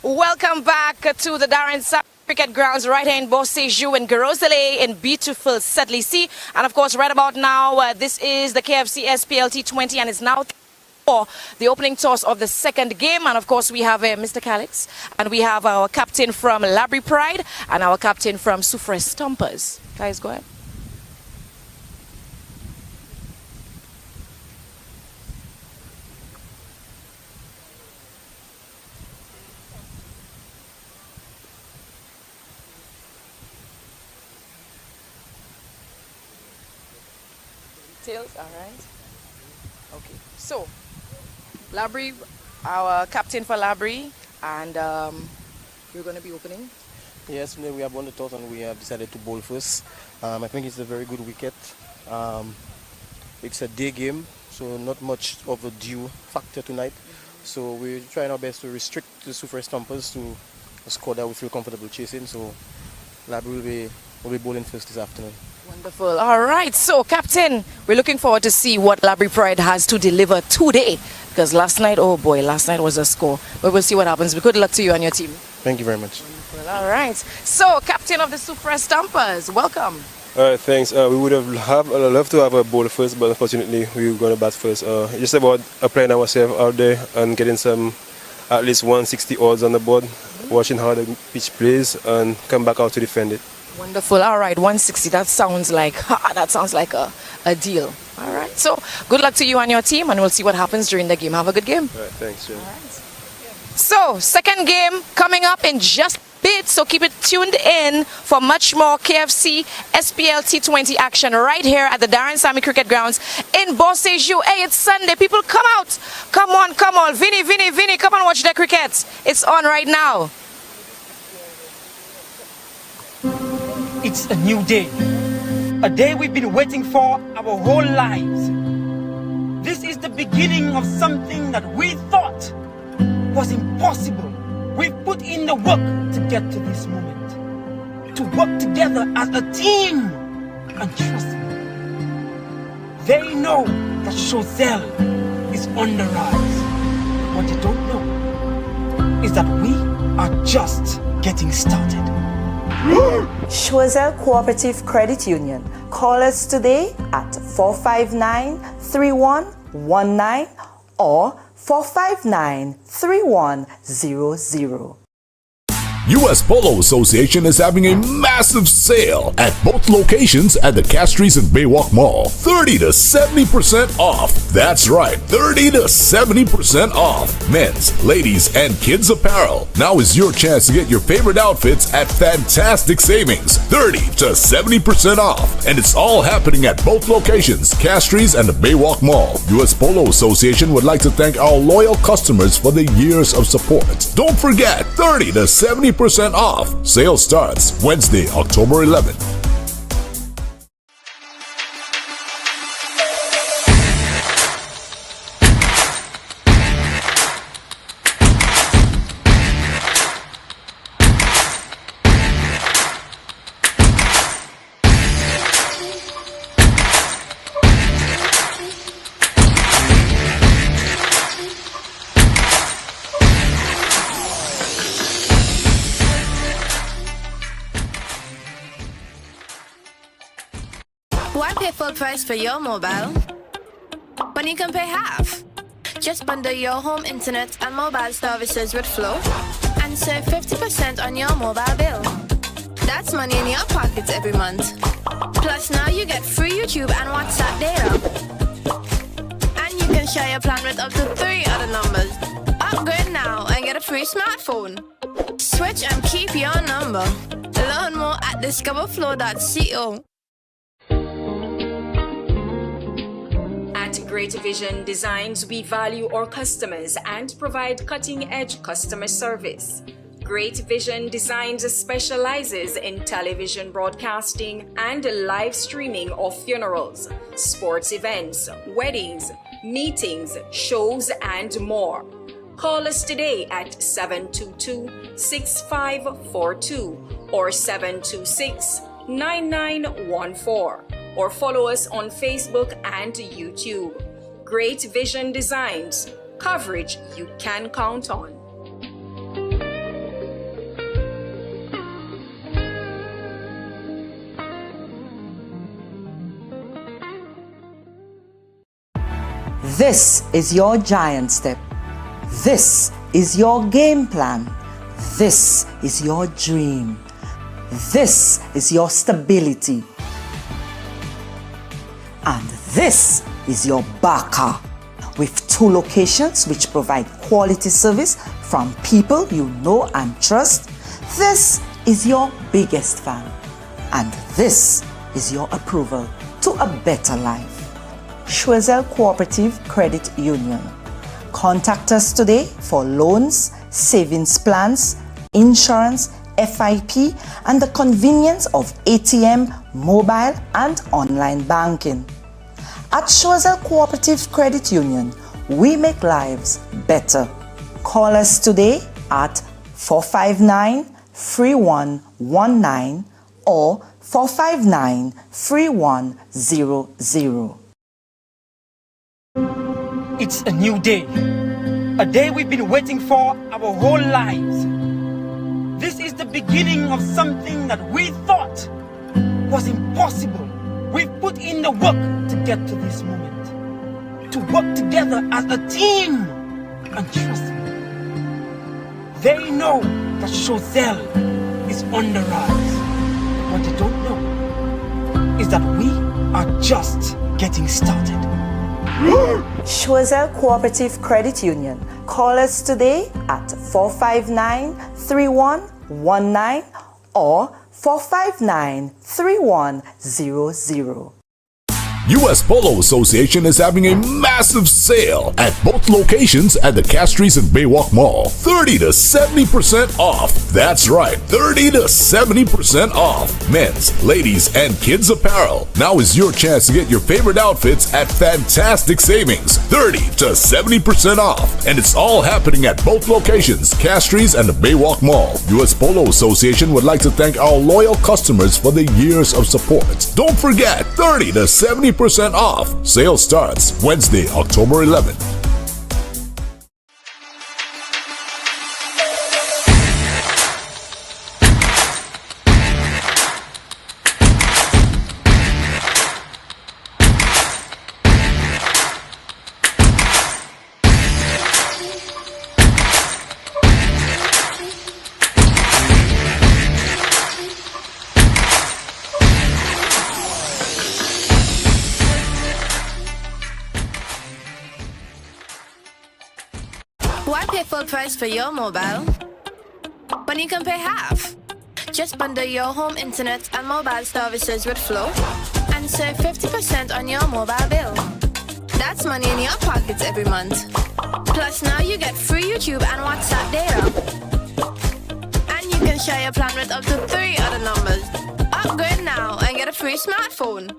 Welcome back to the Dscg Cricket Grounds right here in Dscg in Garosale in beautiful Sudley Sea. And of course, right about now, this is the KFC SPLT20 and it's now for the opening toss of the second game. And of course, we have Mr. Calix and we have our captain from Laborie Pride and our captain from Soufriere Stumpers. Guys, go ahead. Tails, all right. Okay, so Laborie, our captain for Laborie, and you're going to be opening. Yes, we have won the toss and we have decided to bowl first. I think it's a very good wicket. It's a day game, so not much of a due factor tonight. So we're trying our best to restrict the Soufriere Stumpers to a score that we feel comfortable chasing. So Laborie will be bowling first this afternoon. Wonderful. All right. So, Captain, we're looking forward to see what Laborie Pride has to deliver today. Because last night, oh boy, last night was a score. But we'll see what happens. Good luck to you and your team. Thank you very much. Wonderful. All right. So, Captain of the Soufriere Stumpers, welcome. All right, thanks. We would have loved to have a bowler first, but unfortunately, we were going to bat first. Just about applying ourselves out there and getting some at least 160 odds on the board, watching how the pitch plays, and come back out to defend it. Wonderful. All right, 160. That sounds like a deal. All right. So good luck to you and your team, and we'll see what happens during the game. Have a good game. All right. Thanks. All right. So second game coming up in just a bit. So keep it tuned in for much more KFC SPLT20 action right here at the Dscg Cricket Grounds in Dscg. Hey, it's Sunday. People, come out. Come on, come on. Vinny, come and watch the cricket. It's on right now. It's a new day, a day we've been waiting for our whole lives. This is the beginning of something that we thought was impossible. We've put in the work to get to this moment, to work together as a team. And trust me, they know that Choiseul is on the rise. What they don't know is that we are just getting started. Choiseul Cooperative Credit Union. Call us today at 459-3119 or 459-3100. US Polo Association is having a massive sale at both locations at the Castries and Baywalk Mall. 30 to 70% off. That's right, 30 to 70% off. Men's, ladies, and kids apparel. Now is your chance to get your favorite outfits at fantastic savings. 30 to 70% off. And it's all happening at both locations, Castries and the Baywalk Mall. US Polo Association would like to thank our loyal customers for the years of support. Don't forget, 30 to 70% off. Sale starts Wednesday, October 11th. Why pay full price for your mobile when you can pay half? Just bundle your home internet and mobile services with Flow and save 50% on your mobile bill. That's money in your pockets every month. Plus now you get free YouTube and WhatsApp data. And you can share your plan with up to 3 other numbers. Upgrade now and get a free smartphone. Switch and keep your number. Learn more at discoverflow.co. At Great Vision Designs, we value our customers and provide cutting-edge customer service. Great Vision Designs specializes in television broadcasting and live streaming of funerals, sports events, weddings, meetings, shows, and more. Call us today at 722-6542 or 726-9914. Or follow us on Facebook and YouTube. Great Vision Designs, coverage you can count on. This is your giant step. This is your game plan. This is your dream. This is your stability. And this is your backer, with 2 locations which provide quality service from people you know and trust. This is your biggest fan. And this is your approval to a better life. Choiseul Cooperative Credit Union. Contact us today for loans, savings plans, insurance, FIP, and the convenience of ATM, mobile, and online banking. At Choiseul Cooperative Credit Union, we make lives better. Call us today at 459-3119 or 459-3100. It's a new day. A day we've been waiting for our whole lives. This is the beginning of something that we thought was impossible. We've put in the work to get to this moment. To work together as a team. And trust me, they know that Choiseul is on the rise. What they don't know is that we are just getting started. Choiseul Cooperative Credit Union. Call us today at 459-3119 or 459-3100. US Polo Association is having a massive sale at both locations at the Castries and Baywalk Mall. 30 to 70% off. That's right, 30 to 70% off. Men's, ladies, and kids apparel. Now is your chance to get your favorite outfits at fantastic savings. 30 to 70% off. And it's all happening at both locations, Castries and the Baywalk Mall. US Polo Association would like to thank our loyal customers for the years of support. Don't forget, 30 to 70% off. Sale starts Wednesday, October 11th. Why pay full price for your mobile when you can pay half? Just bundle your home internet and mobile services with Flow and save 50% on your mobile bill. That's money in your pockets every month. Plus now you get free YouTube and WhatsApp data. And you can share your plan with up to 3 other numbers. Upgrade now and get a free smartphone.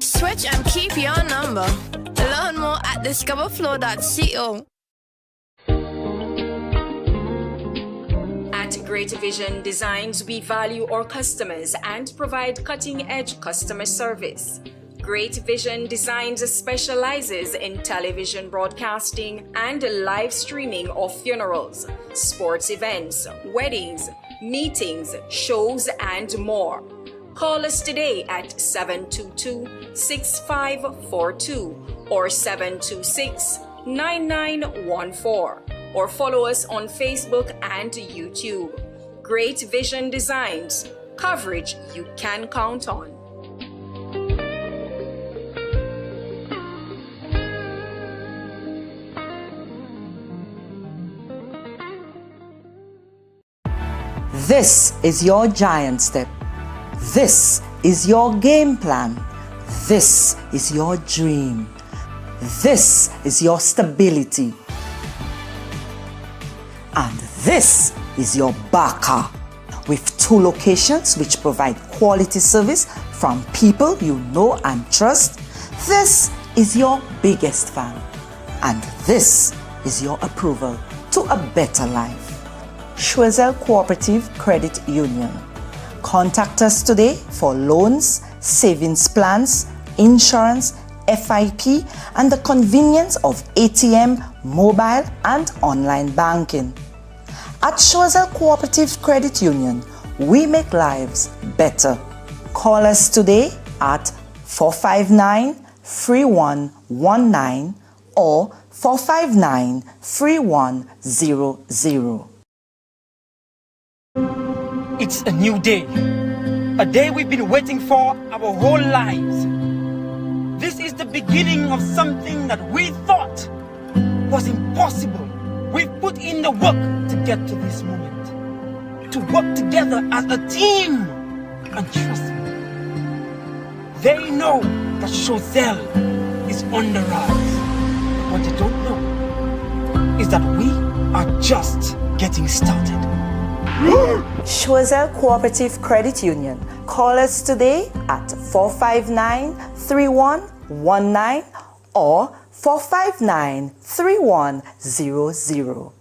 Switch and keep your number. Learn more at discoverflow.co. At Great Vision Designs, we value our customers and provide cutting-edge customer service. Great Vision Designs specializes in television broadcasting and live streaming of funerals, sports events, weddings, meetings, shows, and more. Call us today at 722-6542 or 726-9914. Or follow us on Facebook and YouTube. Great Vision Designs, coverage you can count on. This is your giant step. This is your game plan. This is your dream. This is your stability. And this is your backer, with 2 locations which provide quality service from people you know and trust. This is your biggest fan. And this is your approval to a better life. Choiseul Cooperative Credit Union. Contact us today for loans, savings plans, insurance, FIP, and the convenience of ATM, mobile, and online banking. At Choiseul Cooperative Credit Union, we make lives better. Call us today at 459-3119 or 459-3100. It's a new day. A day we've been waiting for our whole lives. This is the beginning of something that we thought was impossible. We've put in the work to get to this moment. To work together as a team. And trust me, they know that Chosel is on the rise. What they don't know is that we are just getting started. Chosel Cooperative Credit Union. Call us today at 459-3119 or 459-3100.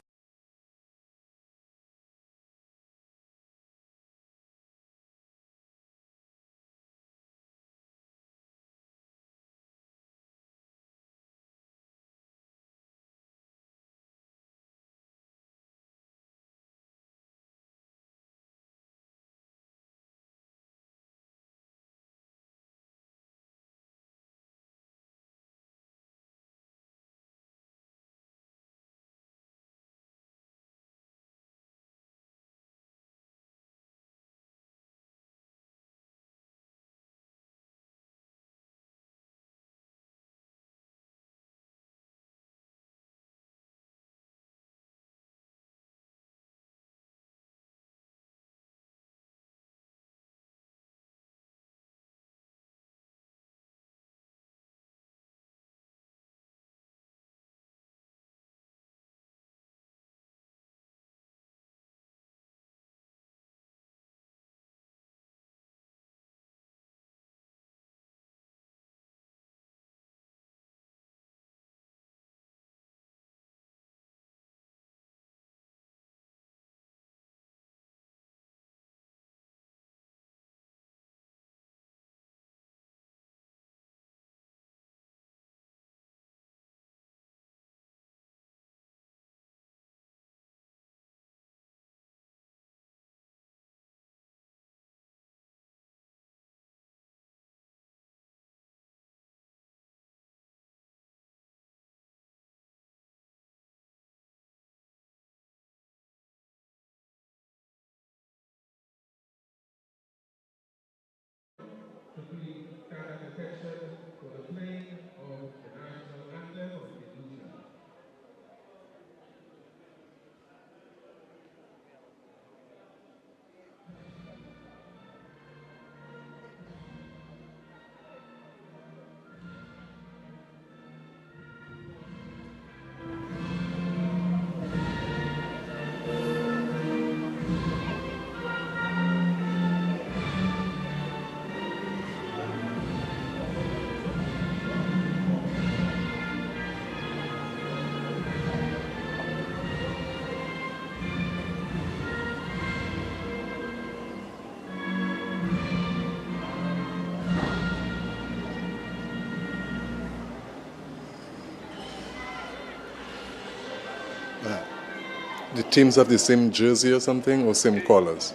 The teams have the same jersey or something, or same colors?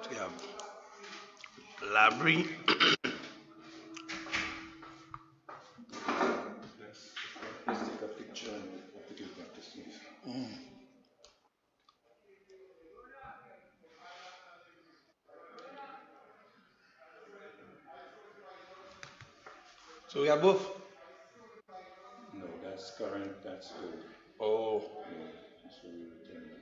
We have Laborie. Let's take a picture and put it back to Steve. So we have both. That's current, that's old. Oh, Yeah, so we return that.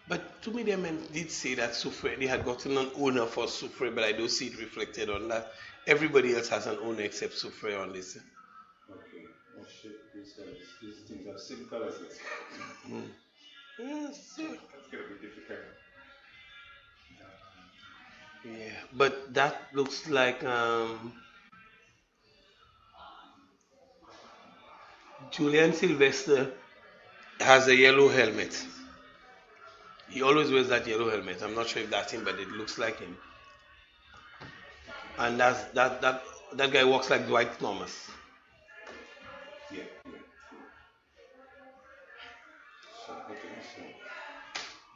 but to me, the men did say that Soufriere, they had gotten an owner for Soufriere, but I don't see it reflected on that. Everybody else has an owner except Soufriere on this. Okay, oh shit, these things are same colors. Yes, yeah. That's gonna be difficult. Yeah, but that looks like Julian Sylvester has a yellow helmet. He always wears that yellow helmet. I'm not sure if that's him, but it looks like him. And that guy walks like Dwight Thomas. Yeah, yeah. So, okay, so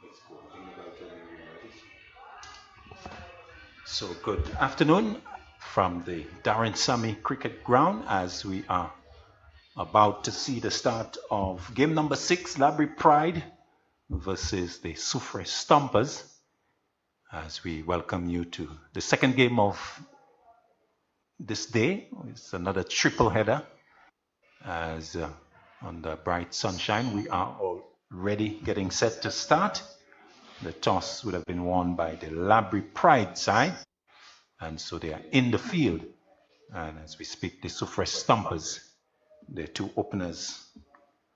let's go. Think about it. So good afternoon from the Darren Sammy Cricket Ground as we are about to see the start of game number 6, Laborie Pride versus the Soufriere Stumpers, as we welcome you to the second game of this day. It's another triple header as under bright sunshine we are already getting set to start. The toss would have been won by the Laborie Pride side, and so they are in the field. And as we speak, the Soufriere Stumpers, the two openers,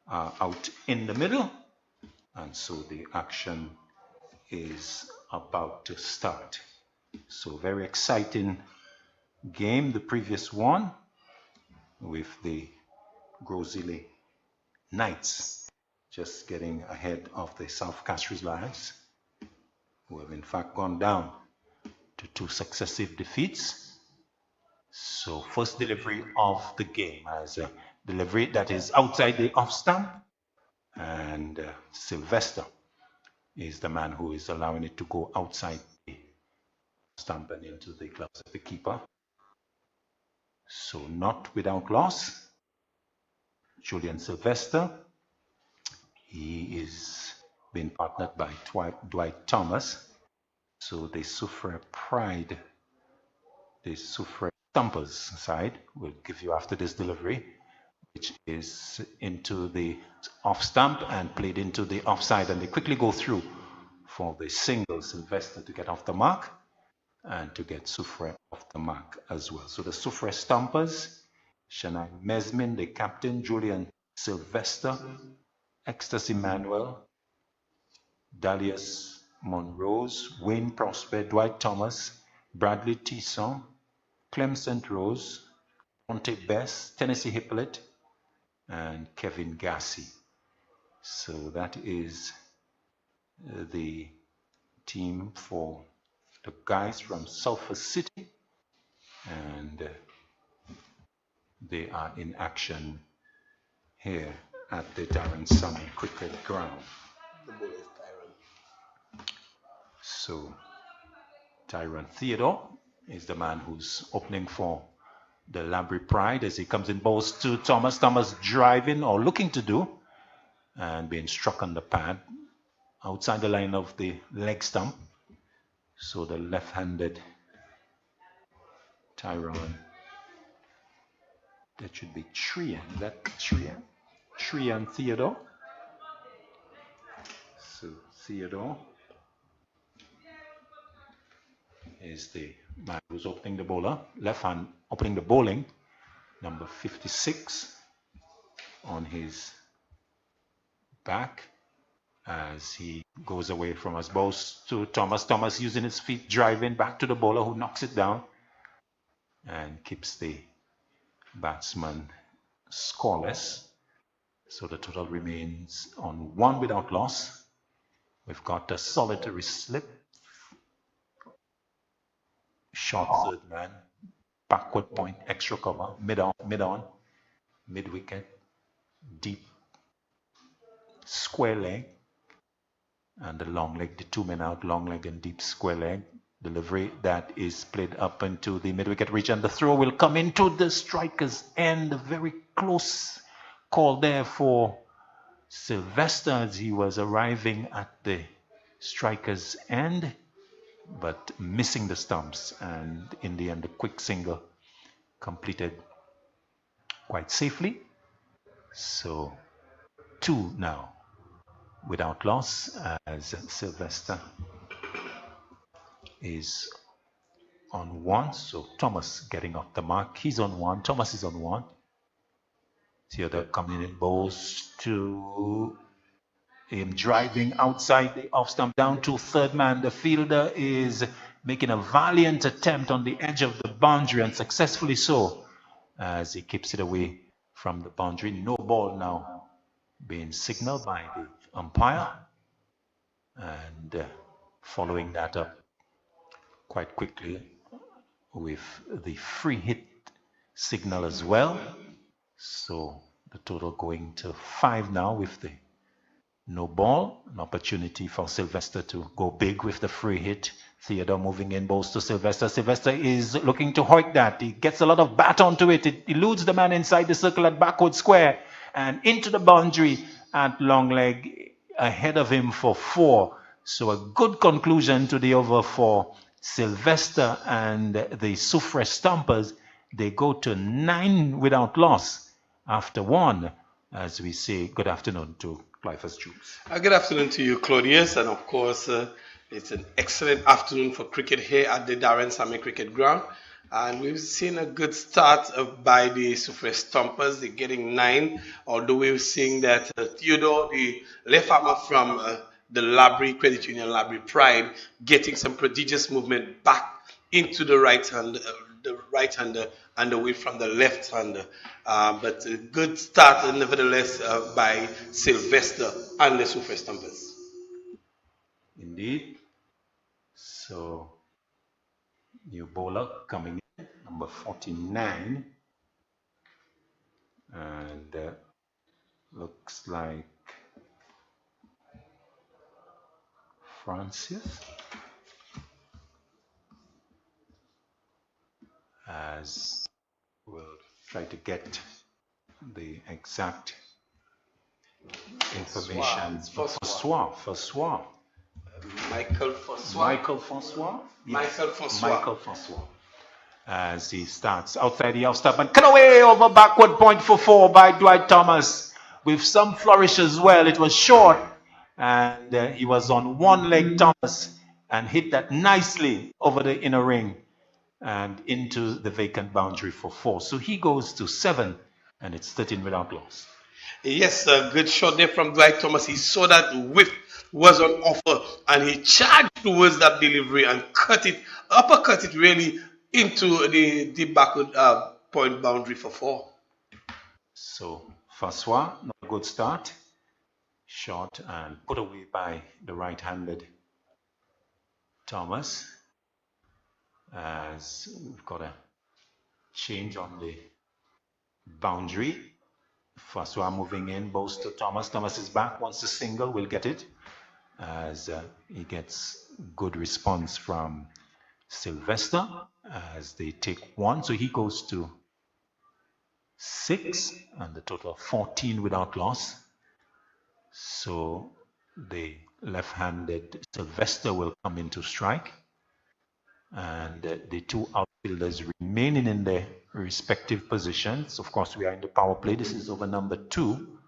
are out in the middle, and so the action is about to start. So very exciting game, the previous one, with the Grosile Knights just getting ahead of the South Castries Lions, who have in fact gone down to 2 successive defeats. So first delivery of the game as a delivery that is outside the off stump, and Sylvester is the man who is allowing it to go outside the stump and into the gloves of the keeper. So not without loss. Julian Sylvester, he is being partnered by Dwight Thomas. So the Soufriere Pride, the Soufriere Stumpers side will give you after this delivery, which is into the off stump and played into the offside, and they quickly go through for the single Sylvester to get off the mark and to get Soufriere off the mark as well. So the Soufriere Stumpers, Shania Mesmin, the captain, Julian Sylvester, Ecstasy Manuel, Dalius Monrose, Wayne Prosper, Dwight Thomas, Bradley Tisson, Clem St. Rose, Monte Bess, Tennessee Hippolyte, and Kevin Gassi. So that is the team for the guys from Sulphur City, and they are in action here at the Darren Sammy Cricket Ground. The ball is Tyron. So Tyron Theodore is the man who's opening for the Laborie Pride as he comes in, balls to Thomas. Thomas driving or looking to do, and being struck on the pad outside the line of the leg stump. So the left-handed Tyron, that should be Trian. Is that Trian? Trian Theodore. So Theodore is the man who's opening the bowler. Left hand opening the bowling. Number 56 on his back as he goes away from us. Balls to Thomas. Thomas using his feet, driving back to the bowler who knocks it down and keeps the batsman scoreless. So the total remains on 1 without loss. We've got a solitary slip short third man, backward point, extra cover, mid-on, mid-wicket, deep square leg, and the long leg, the 2 men out, long leg and deep square leg. Delivery that is played up into the mid-wicket region. The throw will come into the striker's end. A very close call there for Sylvester as he was arriving at the striker's end, but missing the stumps, and in the end, the quick single completed quite safely. So 2 now without loss as Sylvester is on 1. So Thomas getting off the mark. He's on 1. Thomas is on 1. Theodore coming in, bowls to him, driving outside the off stump down to third man. The fielder is making a valiant attempt on the edge of the boundary, and successfully so, as he keeps it away from the boundary. No ball now being signaled by the umpire, and following that up quite quickly with the free hit signal as well. So the total going to 5 now with the no ball. An opportunity for Sylvester to go big with the free hit. Theodore moving in, bowls to Sylvester. Sylvester is looking to hoik that. He gets a lot of bat onto it. It eludes the man inside the circle at backward square and into the boundary at long leg, ahead of him for 4. So a good conclusion to the over for Sylvester and the Soufriere Stumpers. They go to 9 without loss after 1, as we say good afternoon to Clifford's troops. Good afternoon to you, Claudius, and of course it's an excellent afternoon for cricket here at the Darren Sammy Cricket Ground, and we've seen a good start by the Soufriere Stumpers. They're getting 9, although we're seeing that Theodore, the left armer from the Laborie Credit Union, Laborie Pride, getting some prodigious movement back into the right-hander and away from the left-hander. But a good start, nevertheless, by Sylvester and the Soufriere Stumpers. Indeed. So, new bowler coming in, number 49. And looks like Francis, as we'll try to get the exact information. François. Michael François. As he starts outside the off stump and cut away over backward point for 4 by Dwight Thomas with some flourish as well. It was short, and he was on one leg, Thomas, and hit that nicely over the inner ring and into the vacant boundary for 4. So he goes to 7, and it's 13 without loss. Yes, a good shot there from Dwight Thomas. He saw that whiff was on offer, and he charged towards that delivery and uppercut it really into the backward point boundary for 4. So François, not a good start. Shot and put away by the right-handed Thomas, as we've got a change on the boundary. François moving in, bowls to Thomas. Thomas is back, wants a single, will get it, as he gets good response from Sylvester as they take 1. So he goes to 6, and the total of 14 without loss. So the left-handed Sylvester will come into strike, and the 2 outfielders remaining in their respective positions. Of course, we are in the power play. This is over number 2.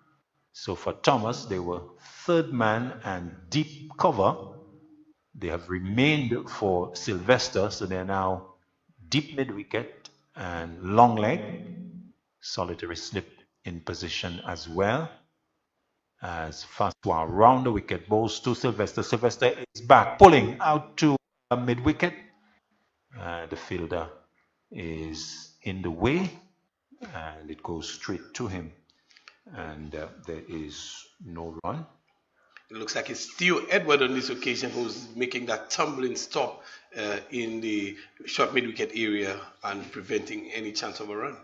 So for Thomas, they were third man and deep cover. They have remained for Sylvester, so they're now deep mid-wicket and long leg. Solitary slip in position as well, as François round the wicket, bowls to Sylvester. Sylvester is back, pulling out to mid-wicket. The fielder is in the way, and it goes straight to him, and there is no run. It looks like it's Theo Edward on this occasion who's making that tumbling stop in the short mid-wicket area and preventing any chance of a run.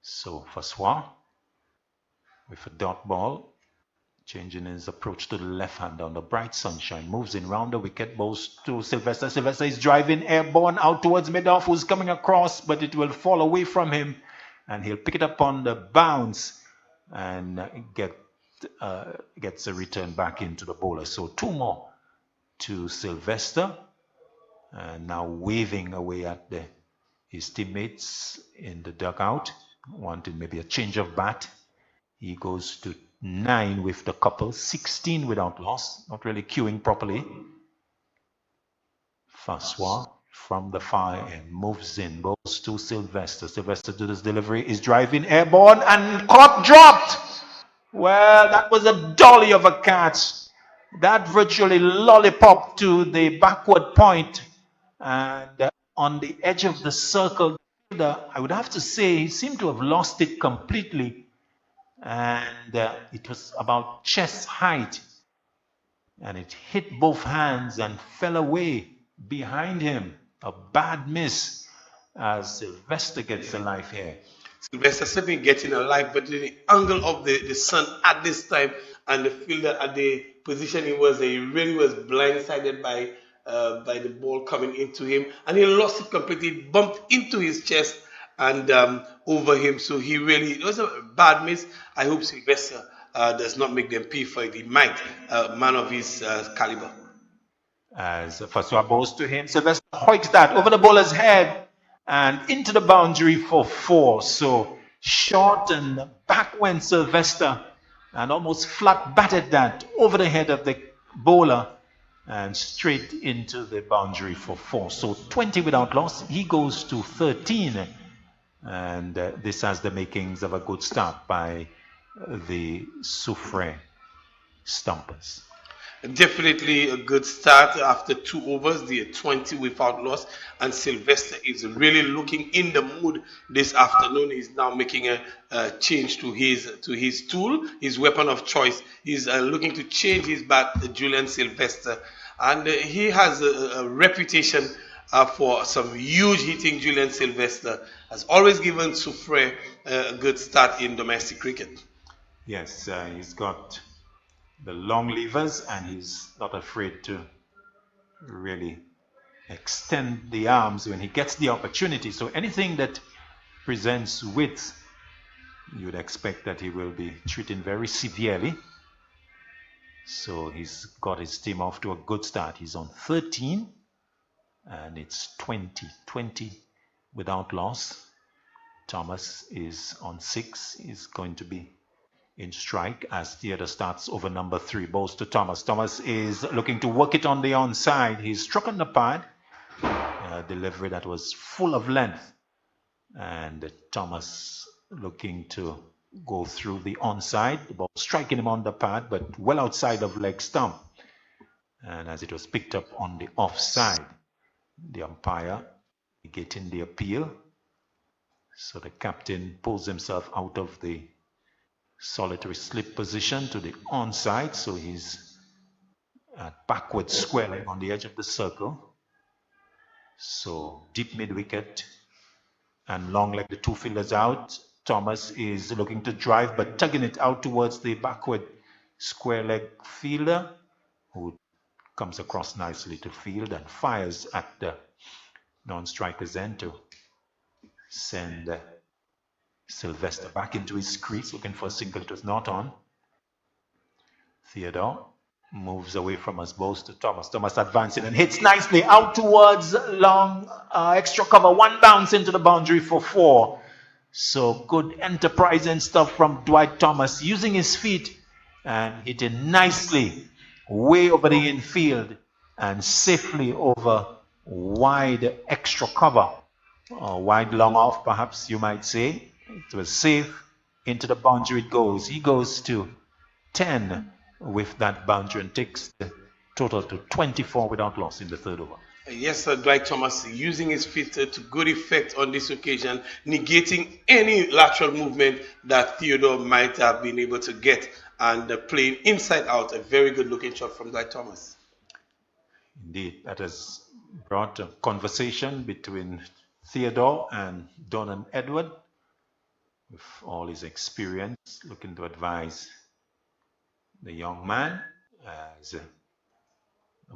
So Faswa with a dot ball, changing his approach to the left hand on the bright sunshine, moves in round the wicket, bowls to Sylvester. Sylvester is driving airborne out towards mid-off, who's coming across, but it will fall away from him, and he'll pick it up on the bounce and gets a return back into the bowler. So 2 more to Sylvester, and now waving away at his teammates in the dugout, wanting maybe a change of bat. He goes to 9 with the couple, 16 without loss, not really queuing properly. Faswa from the far end moves in, bowls to Sylvester. Sylvester to this delivery, is driving airborne and caught, dropped. Well, that was a dolly of a catch. That virtually lollipop to the backward point, and on the edge of the circle, I would have to say he seemed to have lost it completely, and it was about chest height, and it hit both hands and fell away behind him. A bad miss as Sylvester gets a life here. Sylvester certainly getting a life, but the angle of the sun at this time and the fielder at the position he really was blindsided by the ball coming into him, and he lost it completely, bumped into his chest and over him. So it was a bad miss. I hope Sylvester does not make them pay for it. He might, man of his caliber. As Faswa bowls to him, Sylvester hoiks that over the bowler's head and into the boundary for 4. So short and back went Sylvester and almost flat batted that over the head of the bowler and straight into the boundary for 4. So 20 without loss. He goes to 13, and this has the makings of a good start by the Soufriere Stumpers. Definitely a good start after 2 overs. They are 20 without loss, and Sylvester is really looking in the mood this afternoon. He's now making a change to his tool, his weapon of choice. He's looking to change his bat, Julian Sylvester, and he has a reputation for some huge hitting. Julian Sylvester has always given Soufriere a good start in domestic cricket. Yes, he's got the long levers, and he's not afraid to really extend the arms when he gets the opportunity. So anything that presents width, you would expect that he will be treating very severely. So he's got his team off to a good start. He's on 13, and it's 20 without loss. Thomas is on 6. He's going to be in strike as Theodore starts over number 3. Bowls to Thomas. Thomas is looking to work it on the onside. He's struck on the pad. Delivery that was full of length. And Thomas looking to go through the onside. The ball striking him on the pad, but well outside of leg stump. And as it was picked up on the offside, the umpire getting the appeal. So the captain pulls himself out of the solitary slip position to the onside, so he's at backward squaring on the edge of the circle. So deep mid wicket and long leg, the 2 fielders out. Thomas is looking to drive but tugging it out towards the backward square leg fielder, who comes across nicely to field and fires at the non-striker's end to send Sylvester back into his crease, looking for a single. It was not on. Theodore moves away from us, bowls to Thomas. Thomas advancing and hits nicely out towards long extra cover. 1 bounce into the boundary for 4. So good enterprising stuff from Dwight Thomas, using his feet and hitting nicely way over the infield and safely over wide extra cover, or wide long off, perhaps you might say. It was safe. Into the boundary it goes. He goes to 10 with that boundary and takes the total to 24 without loss in the 3rd over. Yes, Dwight Thomas using his feet to good effect on this occasion, negating any lateral movement that Theodore might have been able to get and playing inside out, a very good looking shot from Dwight Thomas. Indeed, that has brought a conversation between Theodore and Donan Edward, with all his experience, looking to advise the young man as the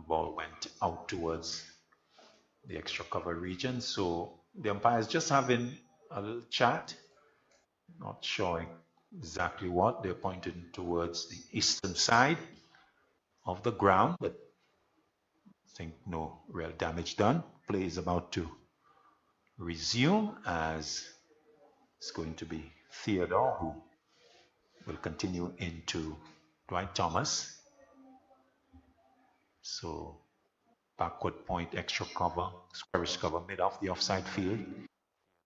ball went out towards the extra cover region. So the umpires just having a little chat, not showing exactly what. They're pointing towards the eastern side of the ground, but I think no real damage done. Play is about to resume, as it's going to be Theodore who will continue into Dwight Thomas. So backward point, extra cover, squarish cover, mid off the offside field.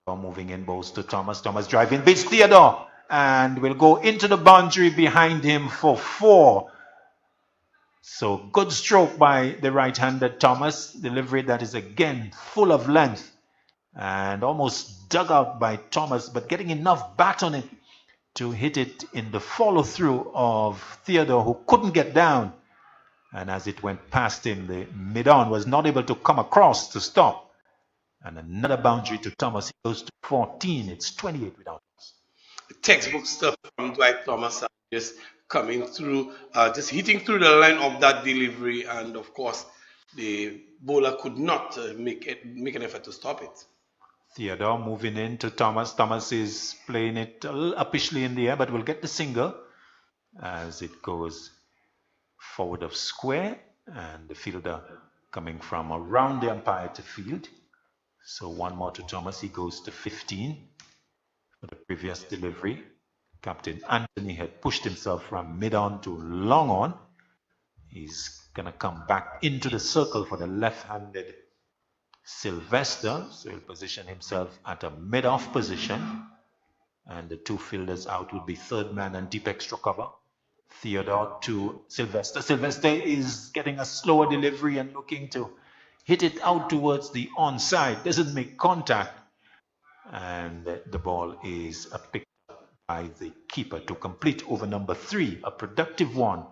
Moving in, balls to Thomas. Thomas driving, beats Theodore, and will go into the boundary behind him for 4. So good stroke by the right-handed Thomas. Delivery that is again full of length and almost dug out by Thomas, but getting enough bat on it to hit it in the follow-through of Theodore, who couldn't get down. And as it went past him, the mid-on was not able to come across to stop. And another boundary to Thomas. He goes to 14. It's 28 without loss. Textbook stuff from Dwight Thomas, just coming through, just hitting through the line of that delivery, and of course the bowler could not make an effort to stop it. Theodore moving in to Thomas. Thomas is playing it a little uppishly in the air, but will get the single as it goes forward of square, and the fielder coming from around the umpire to field. So one more to Thomas. He goes to 15 for the previous delivery. Captain Anthony had pushed himself from mid-on to long-on. He's going to come back into the circle for the left-handed Sylvester. So he'll position himself at a mid-off position. And the two fielders out would be third man and deep extra cover. Theodore to Sylvester. Sylvester is getting a slower delivery and looking to hit it out towards the onside. Doesn't make contact. And the ball is picked up by the keeper to complete over number 3. A productive one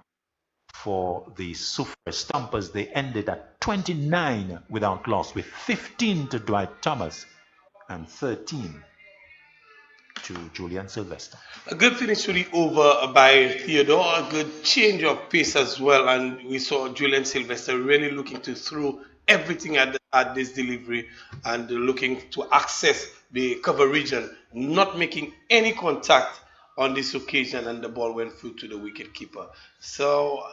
for the Soufriere Stumpers. They ended at 29 without loss, with 15 to Dwight Thomas and 13 to Julian Sylvester. A good finish to the over by Theodore, a good change of pace as well, and we saw Julian Sylvester really looking to throw everything at this delivery and looking to access the cover region, not making any contact on this occasion, and the ball went through to the wicket keeper. So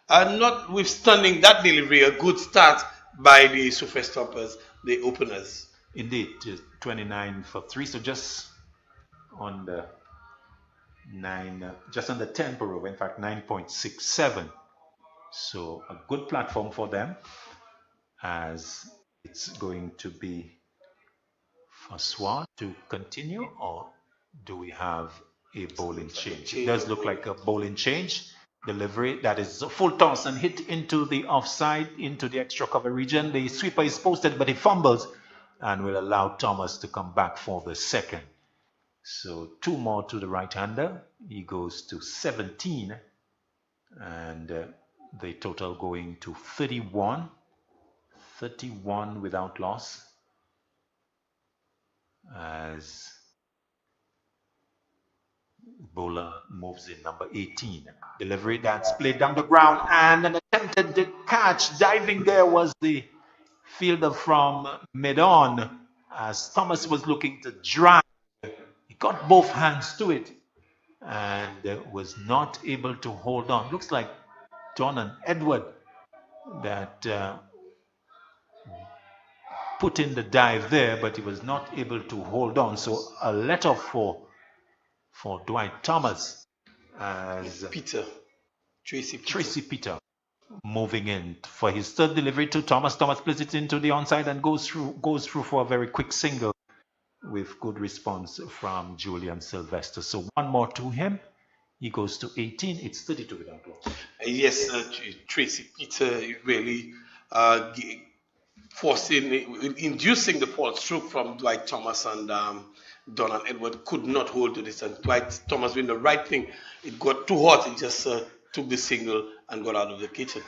notwithstanding that delivery, a good start by the Soufriere Stumpers, the openers. Indeed, 29 for 3, so just on the 9, just under 10 per over, in fact 9.67. So a good platform for them, as it's going to be for Swan to continue, or do we have a bowling change? It does look like a bowling change. Delivery that is a full toss and hit into the offside, into the extra cover region. The sweeper is posted, but he fumbles and will allow Thomas to come back for the second. So 2 more to the right-hander. He goes to 17, and the total going to 31. 31 without loss, as bowler moves in number 18. Delivery that's played down the ground, and an attempted catch. Diving there was the fielder from mid-on, as Thomas was looking to drive. He got both hands to it and was not able to hold on. Looks like Donan Edward that put in the dive there, but he was not able to hold on. So a letter for Dwight Thomas, as Tracy Peter moving in for his third delivery to Thomas. Thomas plays it into the onside and goes through for a very quick single, with good response from Julian Sylvester. So 1 more to him. He goes to 18. It's 32 without loss. Yes, Tracy Peter really inducing the false stroke from Dwight Thomas, and Don and Edward could not hold to this, and Dwight Thomas doing the right thing. It got too hot, he just took the signal and got out of the kitchen.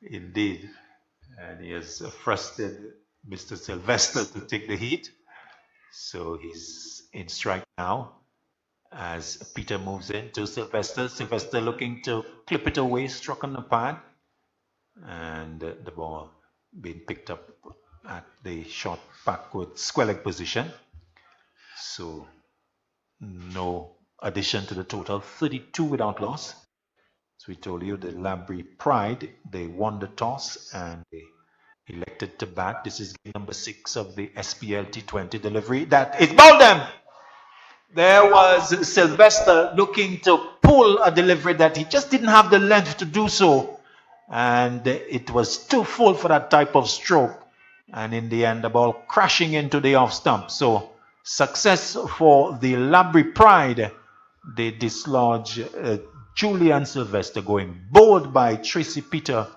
Indeed. And he has frustrated Mr. Sylvester to take the heat. So he's in strike now as Peter moves in to Sylvester. Sylvester looking to clip it away, struck on the pad. And the ball being picked up at the short backward square leg position. So no addition to the total, 32 without loss. As we told you, the Laborie Pride, they won the toss and they elected to bat. This is game number 6 of the SPLT20 delivery. That is ball them. There was Sylvester looking to pull a delivery that he just didn't have the length to do so. And it was too full for that type of stroke. And in the end, the ball crashing into the off stump. So success for the Laborie Pride. They dislodge Julian Sylvester, going bowled by Tracy Peter.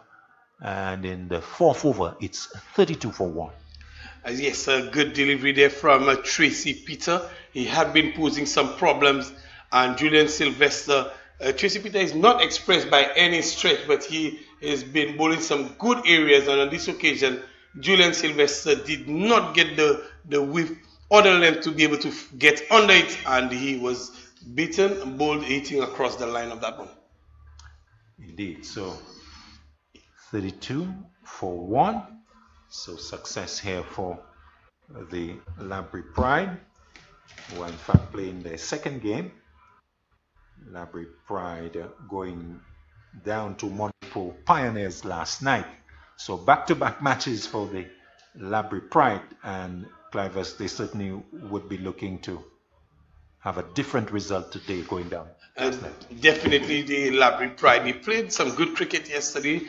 And in the 4th over, it's 32 for 1. Yes, a good delivery there from Tracy Peter. He had been posing some problems, and Julian Sylvester, Tracy Peter is not expressed by any stretch, but he has been bowling some good areas, and on this occasion, Julian Sylvester did not get the width or the length to be able to get under it, and he was beaten and bowled hitting across the line of that one. Indeed, so 32 for 1. So success here for the Laborie Pride, who are in fact playing their second game. Laborie Pride going down to Montepo Pioneers last night. So back-to-back matches for the Laborie Pride, and Clivers, they certainly would be looking to have a different result today going down. Definitely the Laborie Pride. They played some good cricket yesterday.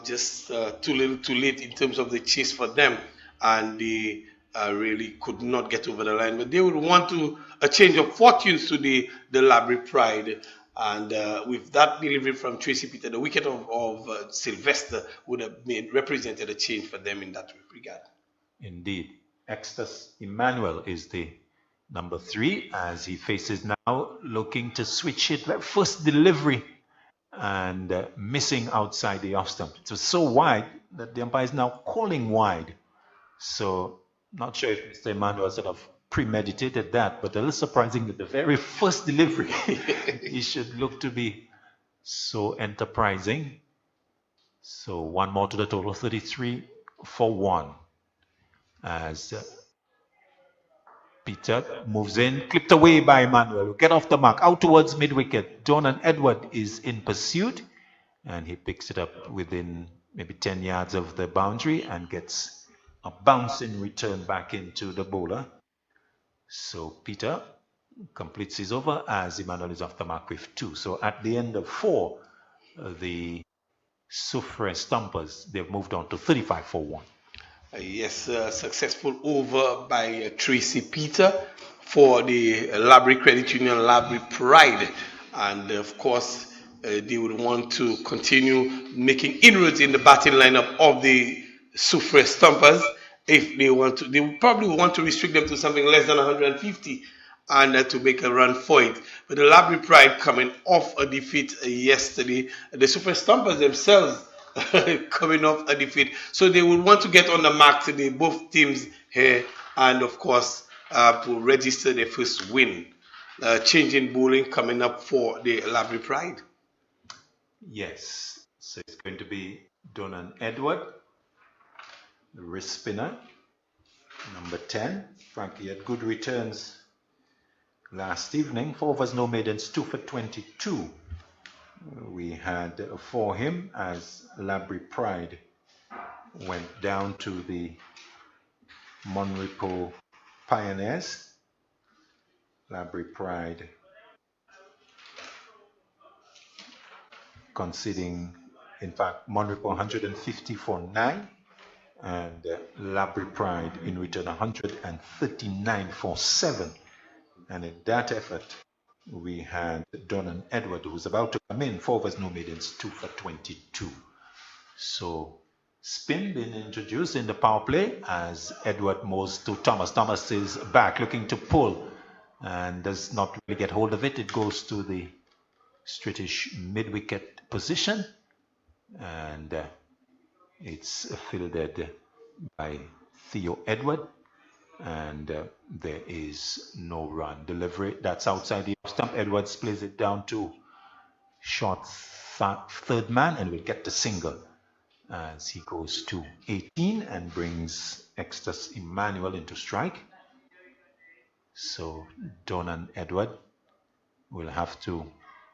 Just too little too late in terms of the chase for them, and they really could not get over the line. But they would want a change of fortunes to the Laborie Pride, and with that delivery from Tracy Peter, the wicket of Sylvester would have represented a change for them in that regard. Indeed. Extus Emmanuel is the number 3 as he faces now, looking to switch it. First delivery and missing outside the off stump. It was so wide that the umpire is now calling wide. So not sure if Mr. Emmanuel sort of premeditated that, but a little surprising that the very first delivery he should look to be so enterprising. So one more to the total, 33 for 1 as Peter moves in, clipped away by Emmanuel. Get off the mark, out towards mid-wicket. Donan Edward is in pursuit, and he picks it up within maybe 10 yards of the boundary and gets a bouncing return back into the bowler. So Peter completes his over as Emmanuel is off the mark with 2. So at the end of 4, the Soufriere Stumpers, they've moved on to 35 for 1. Yes, successful over by Tracy Peter for the Laborie Credit Union Laborie Pride, and of course they would want to continue making inroads in the batting lineup of the Soufriere Stumpers. If they want to, they would probably want to restrict them to something less than 150 and to make a run for it. But the Laborie Pride coming off a defeat yesterday, the Soufriere Stumpers themselves coming off a defeat, so they would want to get on the mark today, both teams here, and of course to register their first win. Change in bowling coming up for the Laborie Pride. Yes, so it's going to be Donan Edward, the wrist spinner, number 10. In fact, he had good returns last evening, 4 overs, no maidens, 2 for 22. We had for him as Laborie Pride went down to the Montepo Pioneers. Laborie Pride conceding, in fact, Montepo 150 for 9, and Laborie Pride in return 139 for 7. And in that effort, we had Donan Edward, who was about to come in, 4 overs, no maidens, 2 for 22. So spin being introduced in the power play as Edward moves to Thomas. Thomas is back looking to pull and does not really get hold of it. It goes to the straightish mid-wicket position, and it's fielded by Theo Edward, and there is no run. Delivery that's outside the off stump. Edwards plays it down to short third man and will get the single as he goes to 18 and brings Extus Emmanuel into strike. So Donan Edward will have to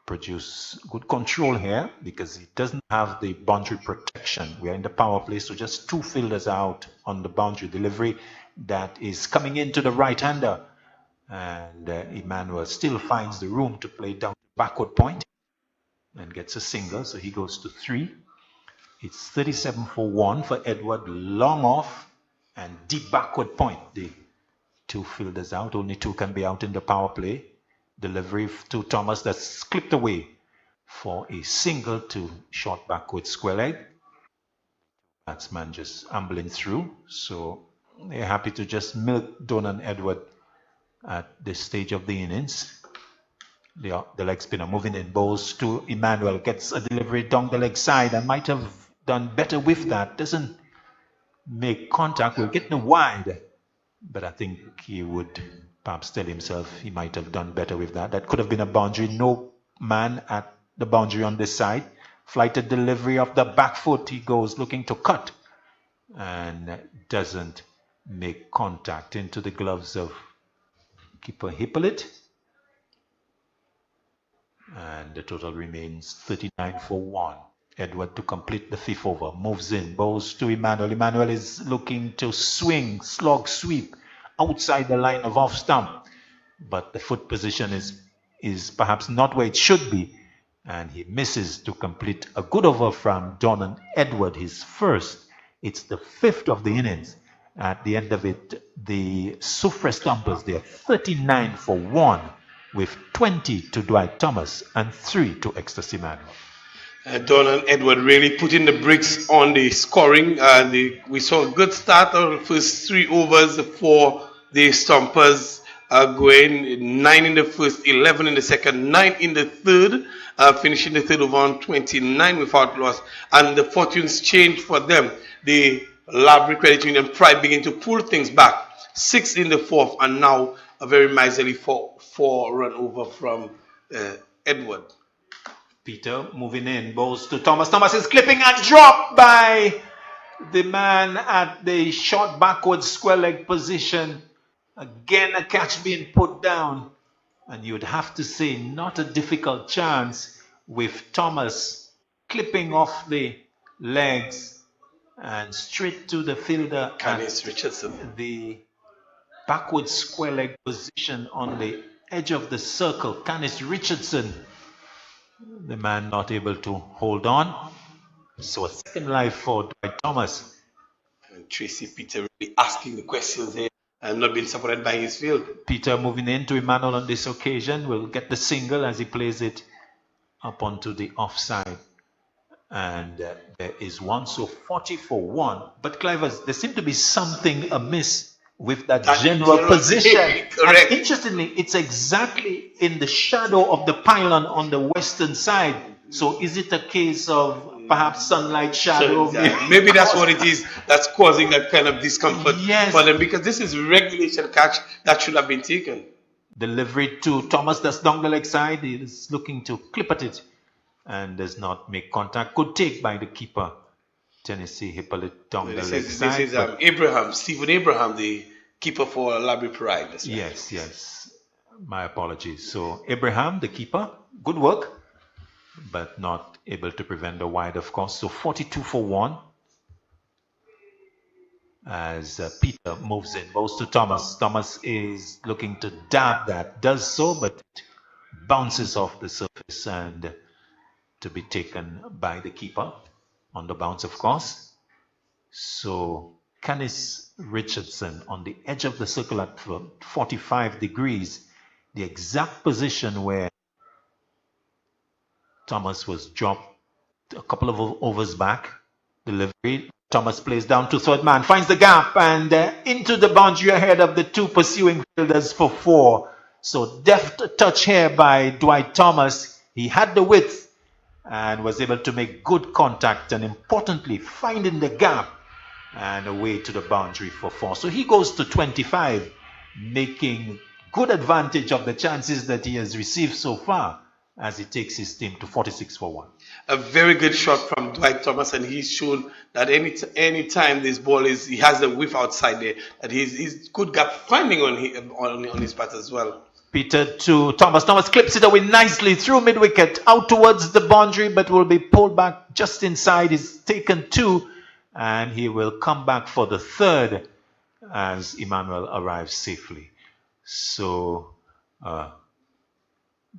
produce good control here because he doesn't have the boundary protection. We are in the power play, so just two fielders out on the boundary. Delivery that is coming into the right-hander, and Emmanuel still finds the room to play down to backward point and gets a single, so he goes to 3. It's 37 for 1 for Edward, long off and deep backward point. The two fielders out, only two can be out in the power play. Delivery to Thomas that's clipped away for a single to short backward square leg. Batsman just ambling through, so they're happy to just milk Donan Edward at this stage of the innings. The leg spinner moving in, bowls to Emmanuel, gets a delivery down the leg side and might have done better with that. Doesn't make contact, will get the wide, but I think he would perhaps tell himself he might have done better with that. That could have been a boundary. No man at the boundary on this side. Flighted delivery of the back foot. He goes looking to cut and doesn't make contact into the gloves of keeper Hippolyte. And the total remains 39 for 1. Edward to complete the fifth over. Moves in, bowls to Emmanuel. Emmanuel is looking to swing, slog, sweep outside the line of off stump. But the foot position is perhaps not where it should be. And he misses to complete a good over from Donan Edward, his first. It's the 5th of the innings. At the end of it, the Soufriere Stumpers, they are 39 for 1. With 20 to Dwight Thomas and 3 to Extus Emmanuel. Donan Edward really putting the bricks on the scoring. We saw a good start of the first 3 overs for the Stumpers, going 9 in the first, 11 in the second, 9 in the third, finishing the third over on 29 without loss. And the fortunes changed for them. The Laborie Credit Union Pride begin to pull things back. 6 in the fourth, and now a very miserly 4 run over from Edward. Peter moving in, bowls to Thomas. Thomas is clipping and dropped by the man at the short backward square leg position. Again, a catch being put down. And you'd have to say not a difficult chance with Thomas clipping off the legs and straight to the fielder. Canis Richardson. The backward square leg position on the edge of the circle. Canis Richardson, the man not able to hold on. So a second life for Dwight Thomas. And Tracy Peter really asking the questions here and not being supported by his field. Peter moving into Emmanuel on this occasion will get the single as he plays it up onto the offside. And there is one, so 40 for 1. But Clivers, there seemed to be something amiss with that general position. Correct. And interestingly, it's exactly in the shadow of the pylon on the western side. So is it a case of perhaps sunlight shadow? Maybe that's what it is that's causing that kind of discomfort for them, because this is regulation catch that should have been taken. Delivery to Thomas, that's down the leg side. He is looking to clip at it and does not make contact. Good take by the keeper. Tennessee Hippolyte down the leg side. This is Stephen Abraham, the keeper for Laborie Pride. Right. Yes. My apologies. So Abraham, the keeper, good work, but not able to prevent the wide, of course. So 42 for 1 as Peter moves in, goes to Thomas. Thomas is looking to dab that, does so, but it bounces off the surface and to be taken by the keeper on the bounce, of course. So Canis Richardson on the edge of the circle at 45 degrees, the exact position where Thomas was dropped a couple of overs back. Delivery Thomas plays down to third man, finds the gap and into the boundary ahead of the two pursuing fielders for 4. So deft touch here by Dwight Thomas. He had the width and was able to make good contact and importantly finding the gap and away to the boundary for 4. So he goes to 25, making good advantage of the chances that he has received so far as he takes his team to 46 for 1. A very good shot from Dwight Thomas, and he's shown that any time this ball is, he has the whiff outside there, that he's good gap finding on his part as well. Peter to Thomas. Thomas clips it away nicely through mid-wicket, out towards the boundary, but will be pulled back just inside. He's taken 2, and he will come back for the 3rd as Emmanuel arrives safely. So,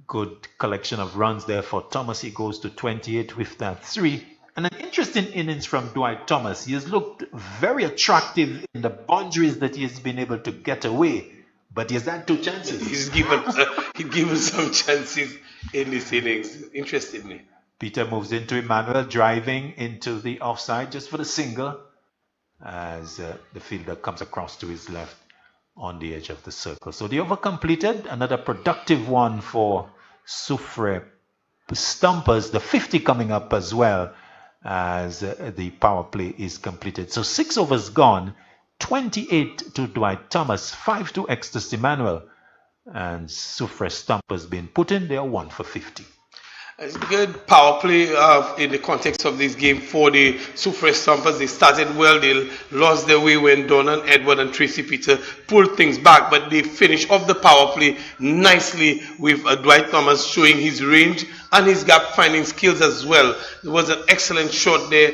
good collection of runs there for Thomas. He goes to 28 with that 3. And an interesting innings from Dwight Thomas. He has looked very attractive in the boundaries that he has been able to get away. But he has had 2 chances. He's given some chances in this innings, interestingly. Peter moves into Emmanuel, driving into the offside just for the single as the fielder comes across to his left on the edge of the circle. So the over completed, another productive one for Soufriere Stumpers, the 50 coming up as well as the power play is completed. So 6 overs gone, 28 to Dwight Thomas, 5 to Extus Emmanuel, and Soufriere Stumpers being put in there 1 for 50. It's good power play in the context of this game for the Soufriere Stumpers. They started well. They lost their way when Donald Edward and Tracy Peter pulled things back, but they finished off the power play nicely with Dwight Thomas showing his range and his gap finding skills as well. There was an excellent shot there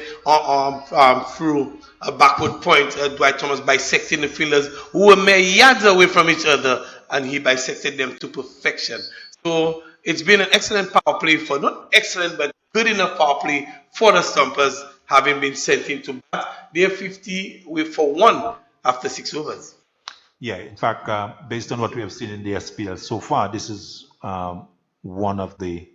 through a backward point. Dwight Thomas bisecting the fielders who were mere yards away from each other, and he bisected them to perfection. So it's been an excellent power play for, not excellent, but good enough power play for the Stumpers, having been sent into bat. They're 50 for 1 after 6 overs. Yeah, in fact, based on what we have seen in the SPL so far, this is one of the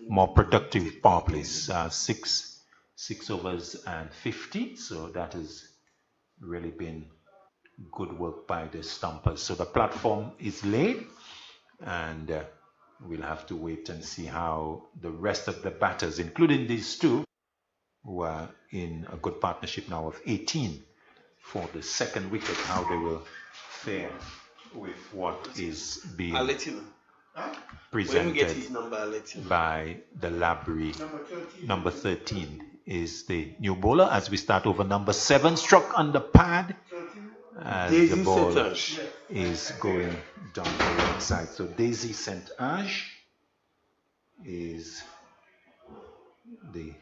more productive power plays. 6 overs and 50. So that has really been good work by the Stumpers. So the platform is laid, and we'll have to wait and see how the rest of the batters, including these 2, who are in a good partnership now of 18 for the 2nd wicket, how they will fare with what is being presented by the Laborie. Number 13 is the new bowler as we start over. Number 7 struck on the pad as the ball is going down the right side. So Daisy St. Ange is the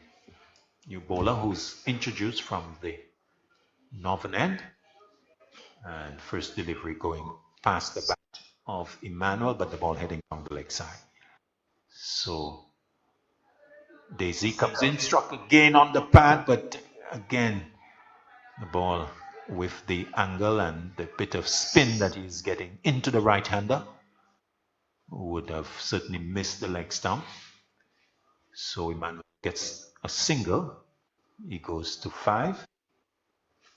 new bowler who's introduced from the northern end, and first delivery going past the bat of Emmanuel, but the ball heading down the leg side. So Daisy comes in, struck again on the pad, but again the ball with the angle and the bit of spin that he's getting into the right-hander would have certainly missed the leg stump. So Emmanuel gets a single. He goes to 5,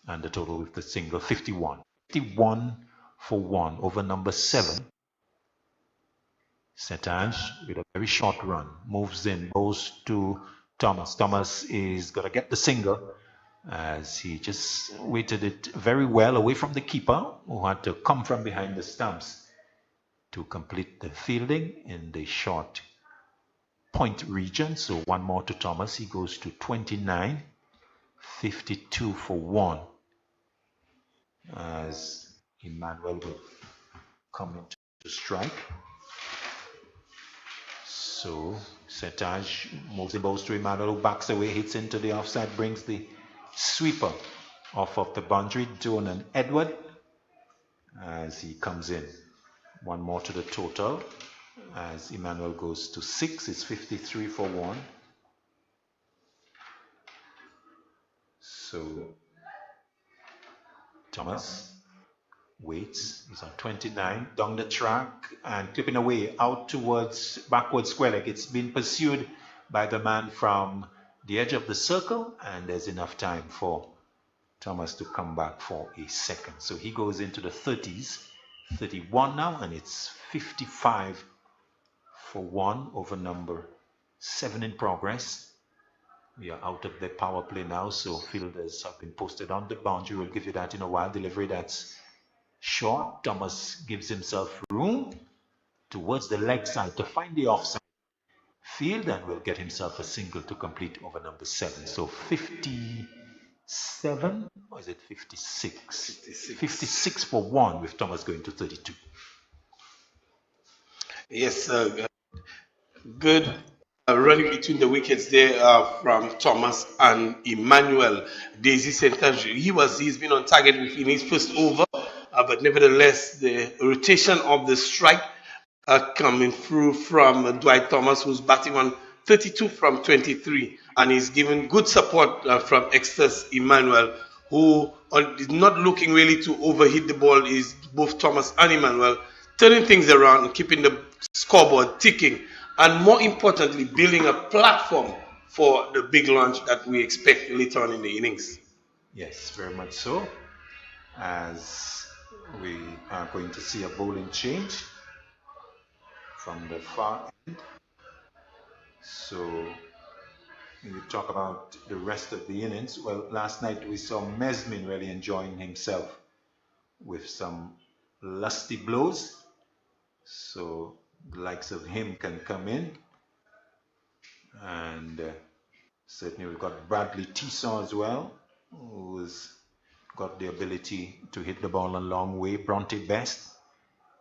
and the total with the single 51. 51 for 1 over number 7. St. Ange with a very short run moves in, goes to Thomas. Thomas is going to get the single, as he just weighted it very well away from the keeper, who had to come from behind the stumps to complete the fielding in the short point region. So 1 more to Thomas. He goes to 29, 52 for 1, as Emmanuel will come into strike. So St. Ange moves the balls to Emmanuel, who backs away, hits into the offside, brings the sweeper off of the boundary. Donald Edward as he comes in. 1 more to the total as Emmanuel goes to 6. It's 53 for 1. So Thomas waits. He's on 29 down the track and clipping away out towards backward square leg. It's been pursued by the man from the edge of the circle, and there's enough time for Thomas to come back for a second. So he goes into the 30s, 31 now, and it's 55 for 1 over number 7 in progress. We are out of the power play now, so fielders have been posted on the boundary. We'll give you that in a while. Delivery that's short. Thomas gives himself room towards the leg side to find the offside field and will get himself a single to complete over number 7. So 57, or is it 56? 56 for 1 with Thomas going to 32. Yes, good running between the wickets there from Thomas and Emmanuel. Daisy Center, he's been on target in his first over, but nevertheless the rotation of the strike coming through from Dwight Thomas, who's batting on 32 from 23, and he's given good support from Extus Emmanuel, who is not looking really to overhit the ball. Is both Thomas and Emmanuel turning things around and keeping the scoreboard ticking, and more importantly, building a platform for the big launch that we expect later on in the innings. Yes, very much so, as we are going to see a bowling change from the far end. So we talk about the rest of the innings. Well, last night we saw Mesmin really enjoying himself with some lusty blows. So the likes of him can come in. And certainly we've got Bradley Tisaw as well, who's got the ability to hit the ball a long way. Bronte Best,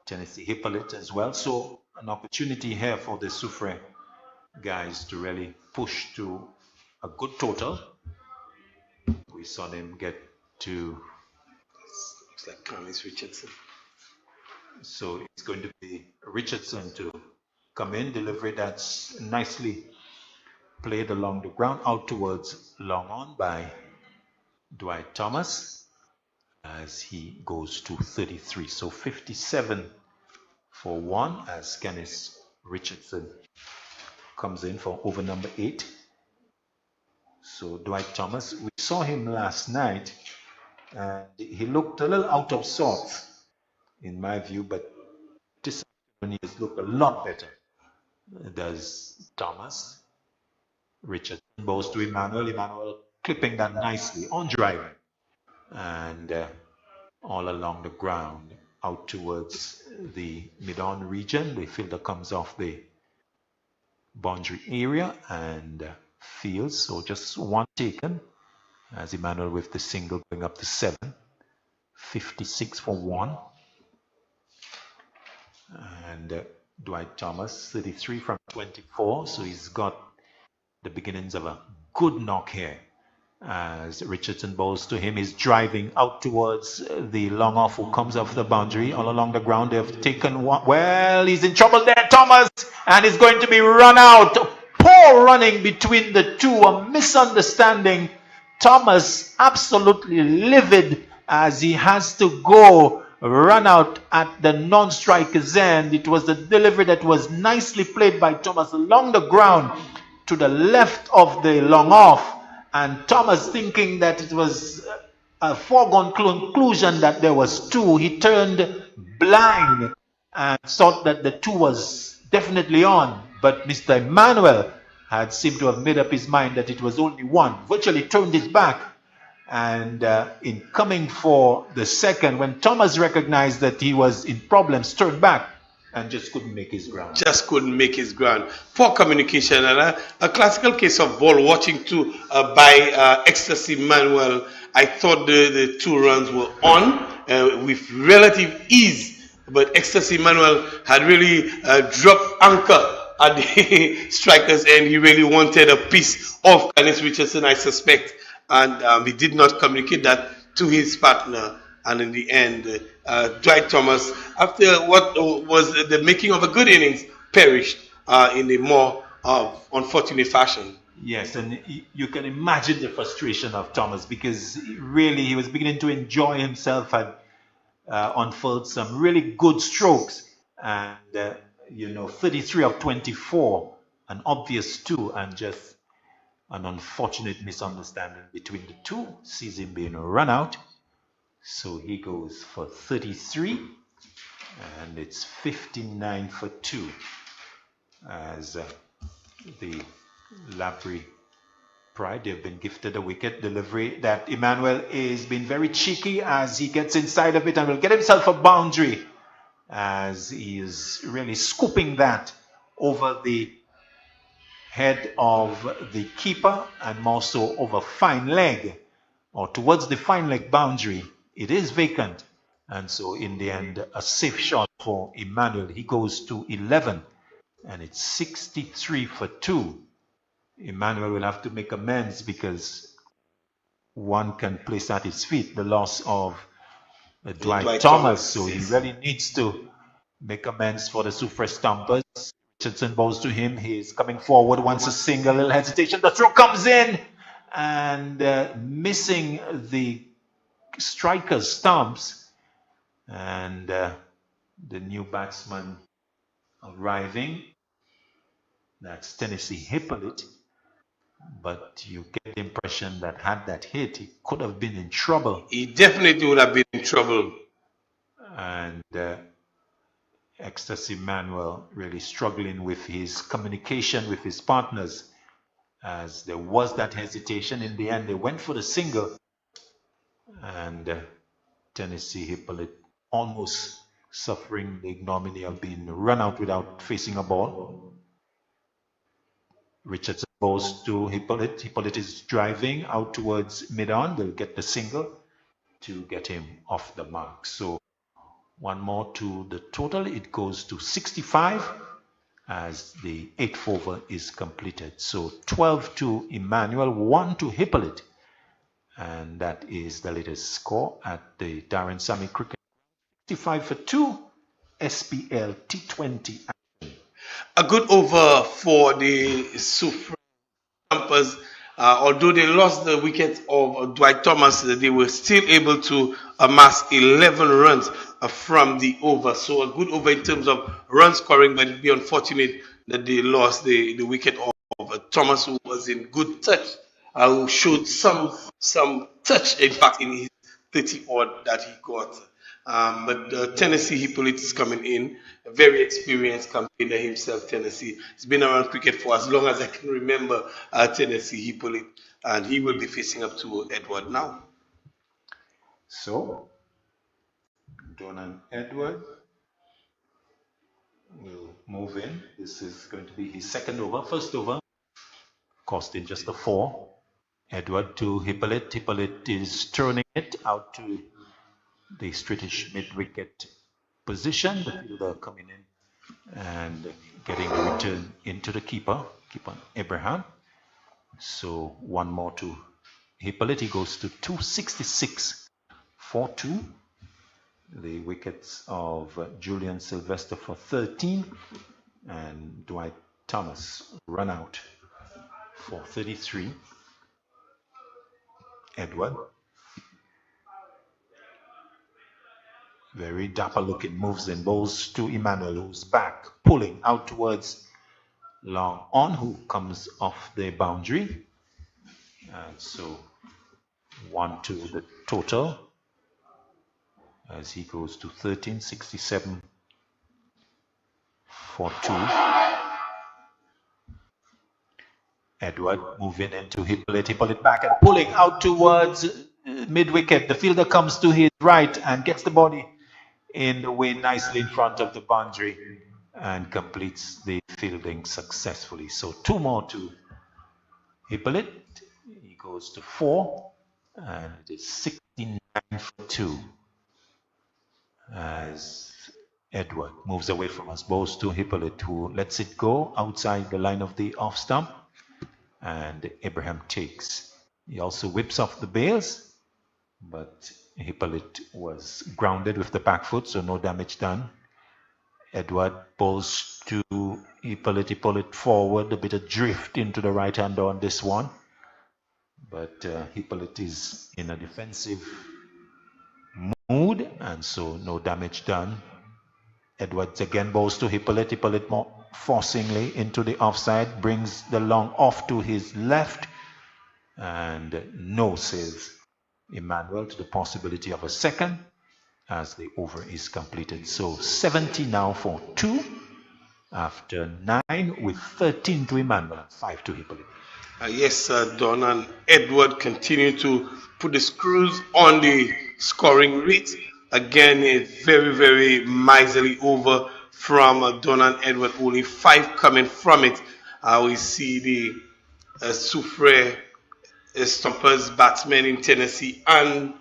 Tennessee Hippolyte as well. So an opportunity here for the Soufriere guys to really push to a good total. We saw them get to... Looks like Canis Richardson. So it's going to be Richardson to come in, delivery that's nicely played along the ground, out towards long on by Dwight Thomas as he goes to 33. So 57 for 1 as Canis Richardson comes in for over number 8. So Dwight Thomas, we saw him last night and he looked a little out of sorts in my view, but this afternoon he has looked a lot better. Does Thomas. Richardson bows to Emmanuel clipping that nicely on driving and all along the ground out towards the mid-on region. The fielder comes off the boundary area and fields, so just one taken as Emmanuel with the single going up to 7. 56 for 1. And Dwight Thomas 33 from 24, so he's got the beginnings of a good knock here as Richardson bowls to him. He's driving out towards the long off who comes off the boundary all along the ground. They've taken one. Well, he's in trouble there, Thomas, and he's going to be run out. Poor running between the two, a misunderstanding. Thomas absolutely livid as he has to go run out at the non-striker's end. It was the delivery that was nicely played by Thomas along the ground to the left of the long off, and Thomas thinking that it was a foregone conclusion that there was 2. He turned blind and thought that the 2 was definitely on, but Mr. Emmanuel had seemed to have made up his mind that it was only 1. Virtually turned his back, and in coming for the second, when Thomas recognized that he was in problems, turned back and just couldn't make his ground. Just couldn't make his ground. Poor communication, and a classical case of ball watching too by Extus Emmanuel. I thought the 2 runs were on with relative ease, but Extus Emmanuel had really dropped anchor at the striker's end. He really wanted a piece of Canis Richardson, I suspect, and he did not communicate that to his partner. And in the end, Dwight Thomas, after what was the making of a good innings, perished in a more unfortunate fashion. Yes, and you can imagine the frustration of Thomas, because really he was beginning to enjoy himself and unfurled some really good strokes. And, 33 of 24, an obvious 2, and just an unfortunate misunderstanding between the two, sees him being run out. So he goes for 33, and it's 59 for 2 as the Laborie Pride, they've been gifted a wicket. Delivery that Emmanuel is being very cheeky as he gets inside of it and will get himself a boundary as he is really scooping that over the head of the keeper and more so over fine leg or towards the fine leg boundary. It is vacant, and so in the end a safe shot for Emmanuel. He goes to 11 and it's 63 for 2. Emmanuel will have to make amends because one can place at his feet the loss of Dwight Thomas. So he really needs to make amends for the Soufriere Stumpers. Richardson bows to him. He is coming forward, wants a single, little hesitation. The throw comes in and missing the striker's stumps. And the new batsman arriving. That's Tennessee Hippolyte. But you get the impression that had that hit, he could have been in trouble. He definitely would have been in trouble. And Ecstasy Manuel really struggling with his communication with his partners as there was that hesitation. In the end, they went for the single. And Tennessee Hippolyte almost suffering the ignominy of being run out without facing a ball. Richardson goes to Hippolyte. Hippolyte is driving out towards mid-on. They'll get the single to get him off the mark. So one more to the total. It goes to 65 as the 8th over is completed. So 12 to Emmanuel, 1 to Hippolyte. And that is the latest score at the Darren Sammy Cricket. 65 for 2, SPLT20. A good over for the Soufriere Stumpers. Although they lost the wicket of Dwight Thomas, they were still able to amass 11 runs from the over. So a good over in terms of run scoring, but it'd be unfortunate that they lost the wicket of Thomas, who was in good touch, who showed some touch, in fact, in his 30 odd that he got. But Tennessee Hippolyte is coming in, a very experienced campaigner himself. Tennessee, he's been around cricket for as long as I can remember. Tennessee Hippolyte, and he will be facing up to Edward now. So Donan Edward will move in. This is going to be his second over. First over costing just a 4. Edward to Hippolyte. Hippolyte is turning it out to the British mid-wicket position. The fielder coming in and getting the return into the keeper Abraham. So one more to Hippolyte. He goes to 266 for 2. The wickets of Julian Sylvester for 13 and Dwight Thomas run out for 33. Edward, very dapper looking, moves in, bowls to Emmanuel, who's back, pulling out towards long on, who comes off the boundary. And so 1 to the total as he goes to 1367 for 2. Edward moving into Hippolyte. Hippolyte back and pulling out towards mid-wicket. The fielder comes to his right and gets the body in the way nicely in front of the boundary and completes the fielding successfully. So 2 more to Hippolyte. He goes to 4 and it is 69 for 2 as Edward moves away from us, bows to Hippolyte, who lets it go outside the line of the off stump. And Abraham takes. He also whips off the bails, but Hippolyte was grounded with the back foot, so no damage done. Edward pulls to Hippolyte. Hippolyte forward, a bit of drift into the right hand on this one, but Hippolyte is in a defensive mood, and so no damage done. Edwards again bowls to Hippolyte. Hippolyte more forcingly into the offside, brings the long off to his left, and no, says Emmanuel, to the possibility of a second as the over is completed. So 70 now for 2 after 9 with 13 to Emmanuel and 5 to Hippolyte. Yes, Don and Edward continue to put the screws on the scoring rate. Again, a very, very miserly over from Don and Edward, only 5 coming from it. We see the Soufriere Stumpers batsmen in Tennessee and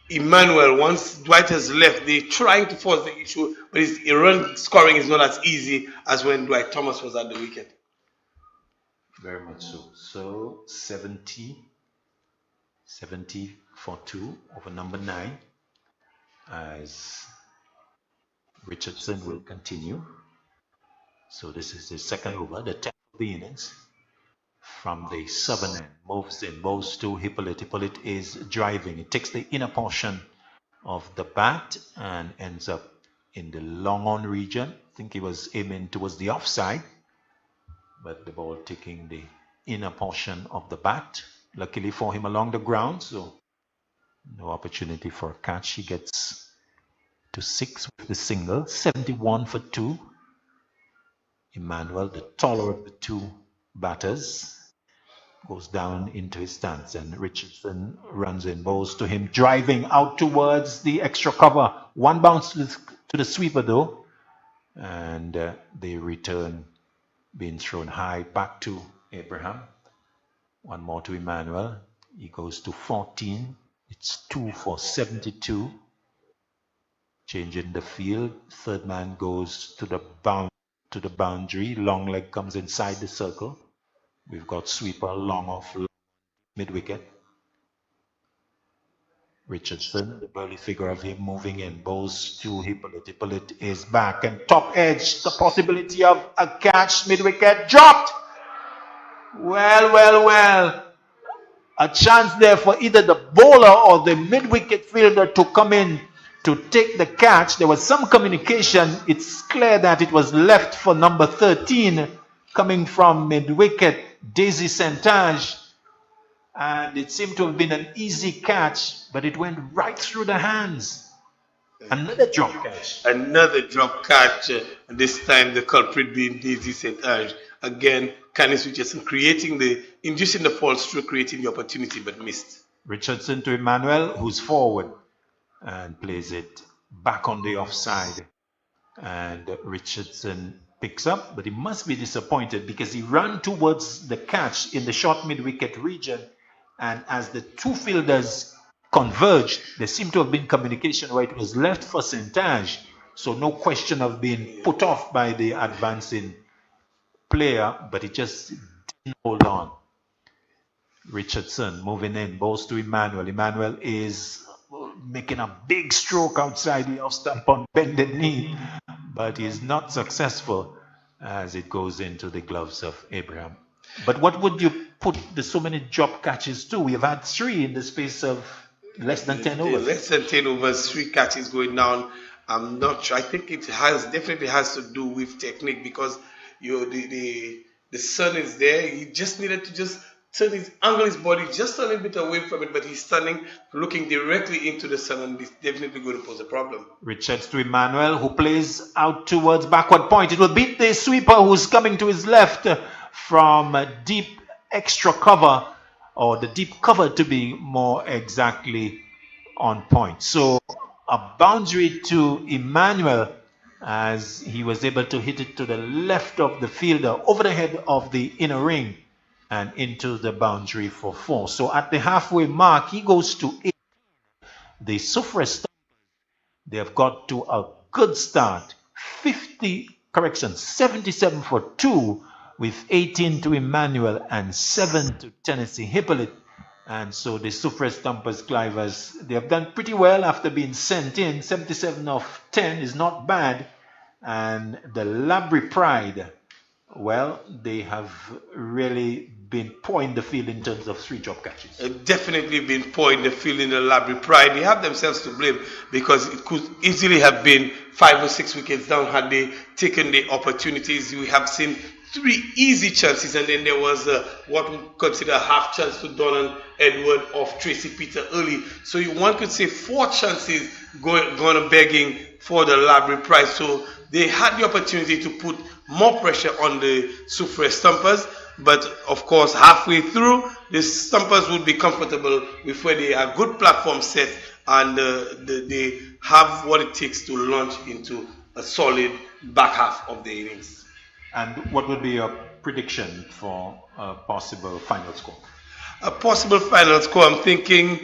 Emmanuel. Once Dwight has left, they're trying to force the issue, but his run scoring is not as easy as when Dwight Thomas was at the wicket. Very much so. So 70 for 2 over number 9 as Richardson will continue. So this is the second over, the 10th of the innings. From the southern end, moves in, bowls to Hippolyte. Hippolyte is driving. It takes the inner portion of the bat and ends up in the long on region. I think he was aiming towards the offside, but the ball taking the inner portion of the bat. Luckily for him along the ground, so no opportunity for a catch. He gets to 6 with the single. 71 for 2. Emmanuel, the taller of the two batters, goes down into his stance, and Richardson runs in, bowls to him, driving out towards the extra cover. One bounce to the sweeper though, and the return being thrown high back to Abraham. One more to Emmanuel. He goes to 14. It's 2 for 72. Changing the field. Third man goes to the boundary. Long leg comes inside the circle. We've got sweeper long off mid-wicket. Richardson, the burly figure of him, moving in, bowls to Hippolyte. Hippolyte is back and top edge. The possibility of a catch, mid-wicket, dropped. Well. A chance there for either the bowler or the mid-wicket fielder to come in to take the catch. There was some communication. It's clear that it was left for number 13 coming from mid-wicket, Dscg. And it seemed to have been an easy catch, but it went right through the hands. Another drop catch. Another drop catch. This time the culprit being Dscg. Again, Canis Richardson inducing the false stroke, creating the opportunity, but missed. Richardson to Emmanuel, who's forward and plays it back on the offside. And Richardson picks up, but he must be disappointed because he ran towards the catch in the short mid-wicket region, and as the two fielders converged, there seemed to have been communication where it was left for Centage, so no question of being put off by the advancing player, but he just didn't hold on. Richardson moving in, bowls to Emmanuel. Emmanuel is making a big stroke outside the off stump on bended knee, but he's not successful as it goes into the gloves of Abraham. But what would you put so many drop catches to? We have had 3 in the space of less than 10 overs. Less than 10 overs, 3 catches going down. I'm not sure. I think it definitely has to do with technique, because the sun is there. He just needed to just angle his body just a little bit away from it, but he's standing looking directly into the sun, and it's definitely going to pose a problem. Richards to Emmanuel, who plays out towards backward point. It will beat the sweeper who's coming to his left from deep extra cover, or the deep cover to be more exactly on point. So a boundary to Emmanuel as he was able to hit it to the left of the fielder, over the head of the inner ring and into the boundary for 4. So at the halfway mark, he goes to 8. The Soufriere, they have got to a good start. 77 for 2 with 18 to Emmanuel and 7 to Tennessee Hippolyte. And so the Soufriere Stumpers, Clivers, they have done pretty well after being sent in. 77 of 10 is not bad. And the Laborie Pride, well, they have really been poor in the field in terms of 3 drop catches. Definitely been poor in the field in the Laborie Pride. They have themselves to blame, because it could easily have been 5 or 6 wickets down had they taken the opportunities. We have seen 3 easy chances, and then there was what we consider a half chance to Donald Edward off Tracy Peter early. So one could say 4 chances going begging for the Laborie prize. So they had the opportunity to put more pressure on the Soufriere Stumpers, but of course halfway through the Stumpers would be comfortable with where they are good platform set, and they have what it takes to launch into a solid back half of the innings. And what would be your prediction for a possible final score? A possible final score, I'm thinking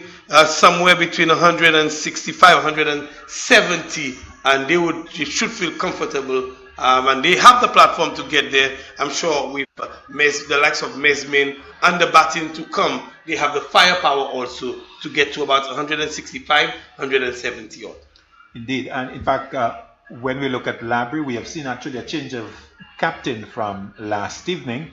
somewhere between 165, 170, and they should feel comfortable, and they have the platform to get there. I'm sure with the likes of Mesmin and the batting to come, they have the firepower also to get to about 165, 170 odd. Indeed, and in fact, when we look at Laborie, we have seen actually a change of captain from last evening,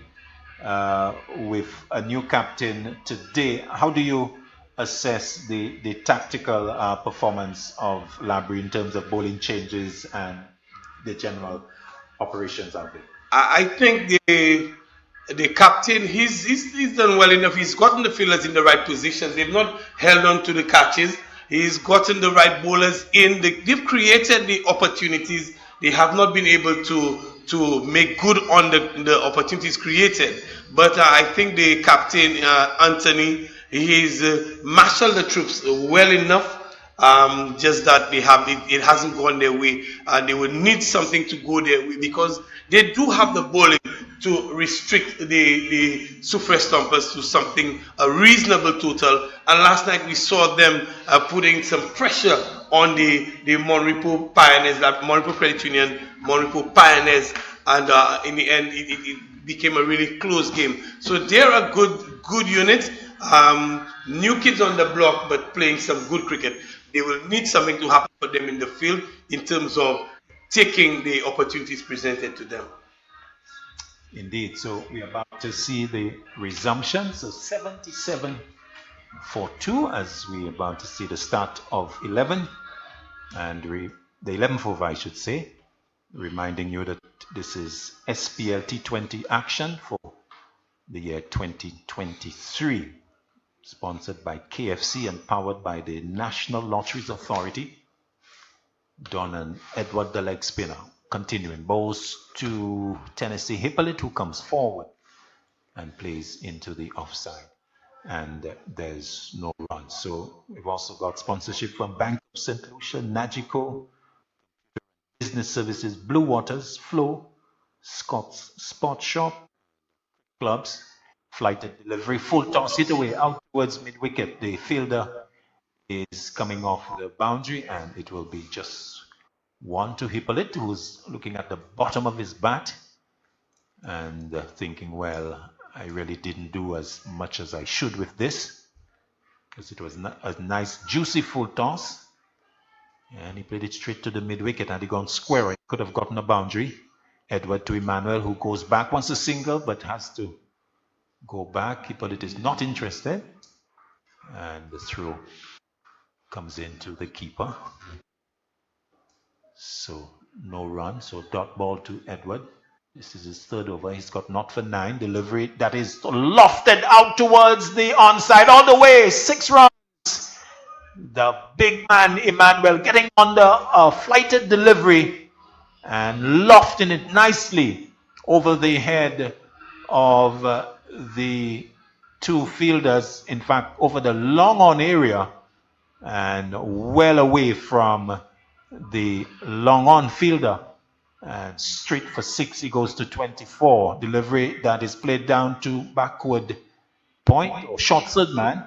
with a new captain today. How do you assess the tactical performance of Laborie in terms of bowling changes and the general operations out there? I think the captain, he's done well enough. He's gotten the fielders in the right positions. They've not held on to the catches. He's gotten the right bowlers in. They've created the opportunities. They have not been able to make good on the opportunities created. But I think the captain, Anthony, he's marshaled the troops well enough. Just that it hasn't gone their way, and they will need something to go their way, because they do have the bowling to restrict the Soufriere Stumpers to something, a reasonable total. And last night we saw them putting some pressure on the Monripo Pioneers, that Monripo Credit Union, Monripo Pioneers, and in the end it became a really close game. So they're a good unit. New kids on the block, but playing some good cricket. They will need something to happen for them in the field in terms of taking the opportunities presented to them. Indeed. So we are about to see the resumption. So 77 for 2 as we are about to see the start of 11. And the 11th over, I should say. Reminding you that this is SPLT20 action for the year 2023. Sponsored by KFC and powered by the National Lotteries Authority. Don and Edward, the leg spinner, continuing. Bowls to Tennessee Hippolyte, who comes forward and plays into the offside. And there's no run. So we've also got sponsorship from Bank of St. Lucia, Nagico, Business Services, Blue Waters, Flow, Scott's Sport Shop, Clubs, Flighted Delivery, full toss hit away out towards mid-wicket. The fielder is coming off the boundary, and it will be just one to Hippolyte, who's looking at the bottom of his bat and thinking, well, I really didn't do as much as I should with this, because it was a nice juicy full toss, and he played it straight to the mid-wicket. Had he gone square, he could have gotten a boundary. Edward to Emmanuel, who goes back, wants a single but has to go back. Hippolyte is not interested, and the throw comes into the keeper. So no run. So dot ball to Edward. This is his 3rd over. He's got not for 9. Delivery that is lofted out towards the onside all the way. 6 runs. The big man Emmanuel getting on the flighted delivery and lofting it nicely over the head of the 2 fielders, in fact over the long on area and well away from the long on fielder, and straight for 6. He goes to 24. Delivery that is played down to backward point or short third man,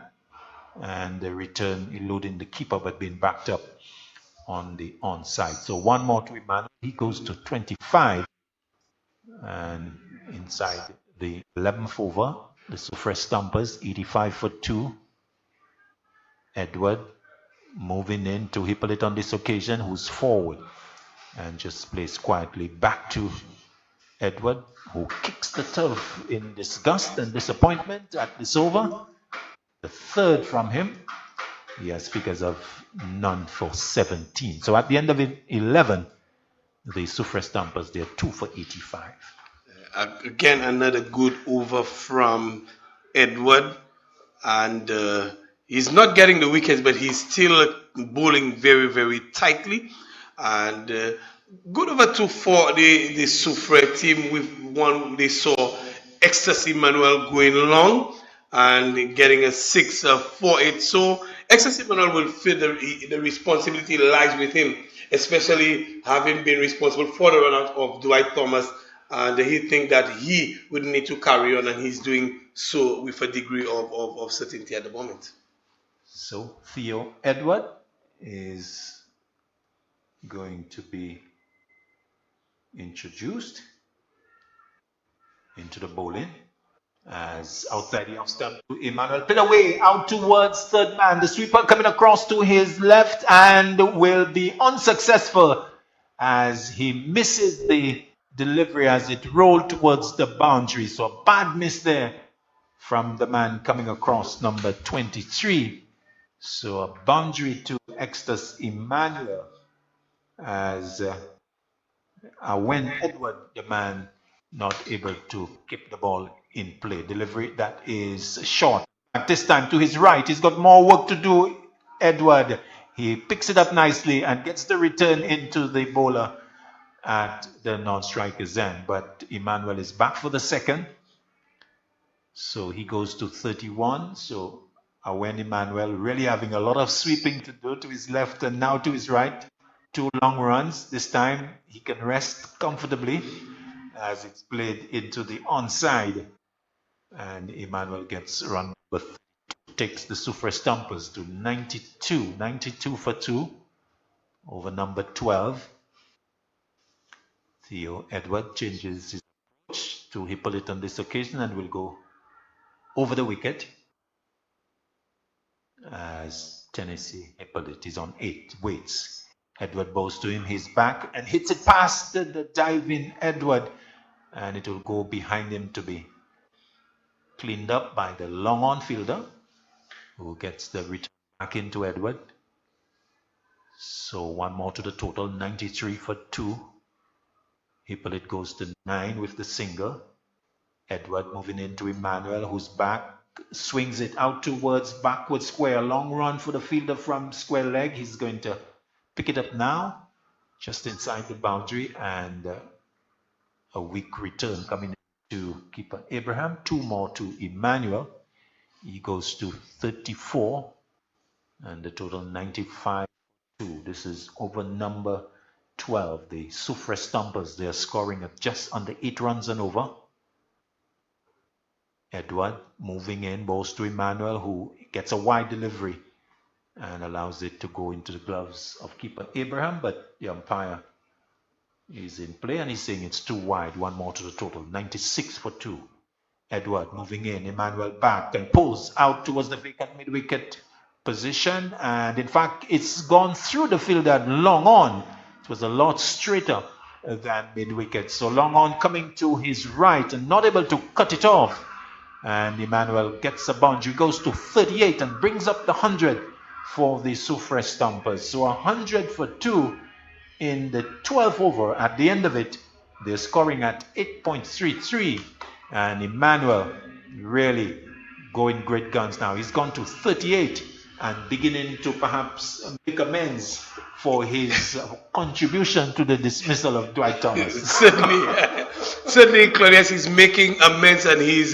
and the return eluding the keeper but being backed up on the onside. So one more to Emmanuel. He goes to 25, and inside the 11th over, the Soufriere Stumpers 85 for 2. Edward moving in to Hippolyte on this occasion, who's forward and just plays quietly back to Edward, who kicks the turf in disgust and disappointment at this over. The 3rd from him. He has figures of none for 17. So at the end of 11, the Soufriere Stumpers, they're 2 for 85. Again, another good over from Edward, and he's not getting the wickets, but he's still bowling very, very tightly. And good over two for the Soufriere team. With one, they saw Excess Emmanuel going long and getting a 6-4-8. So Excess Emmanuel will feel the responsibility lies with him, especially having been responsible for the run out of Dwight Thomas. And he thinks that he would need to carry on, and he's doing so with a degree of certainty at the moment. So Theo Edward is going to be introduced into the bowling as outside the off stump to Emmanuel. Pin away out towards third man. The sweeper coming across to his left and will be unsuccessful as he misses the delivery as it rolled towards the boundary. So a bad miss there from the man coming across, number 23. So a boundary to Extus Emmanuel as when Edward, the man, not able to keep the ball in play. Delivery that is short. At this time to his right, he's got more work to do. Edward, he picks it up nicely and gets the return into the bowler at the non-striker's end. But Emmanuel is back for the second. So he goes to 31. So Awen Emmanuel really having a lot of sweeping to do to his left and now to his right. 2 long runs. This time he can rest comfortably as it's played into the onside. And Emmanuel gets run with, takes the Soufriere Stumpers to 92 for 2 over number 12. Theo Edward changes his approach to Hippolyte on this occasion and will go over the wicket as Tennessee Hippolyte is on 8, waits. Edward bows to him, he's back and hits it past the diving Edward, and it will go behind him to be cleaned up by the long on fielder who gets the return back into Edward. So one more to the total, 93 for 2. Hippolyte goes to 9 with the single. Edward moving into Emmanuel, who's back, swings it out towards backward square. Long run for the fielder from square leg. He's going to pick it up now, just inside the boundary, and a weak return coming to keeper Abraham. 2 more to Emmanuel. He goes to 34, and the total 95. This is over number 12. The Soufriere Stumpers, they are scoring at just under 8 runs and over. Edward moving in, balls to Emmanuel, who gets a wide delivery and allows it to go into the gloves of keeper Abraham, but the umpire is in play and he's saying it's too wide. 1 more to the total, 96 for 2. Edward moving in, Emmanuel back and pulls out towards the vacant mid-wicket position, and in fact it's gone through the fielder long on. It was a lot straighter than mid-wicket, so long on coming to his right and not able to cut it off, and Emmanuel gets a boundary, goes to 38 and brings up the 100 for the Soufriere Stumpers. So 100 for 2 in the 12th over. At the end of it, they're scoring at 8.33, and Emmanuel really going great guns now. He's gone to 38 and beginning to perhaps make amends for his contribution to the dismissal of Dwight Thomas. Certainly, Claudius is making amends, and he's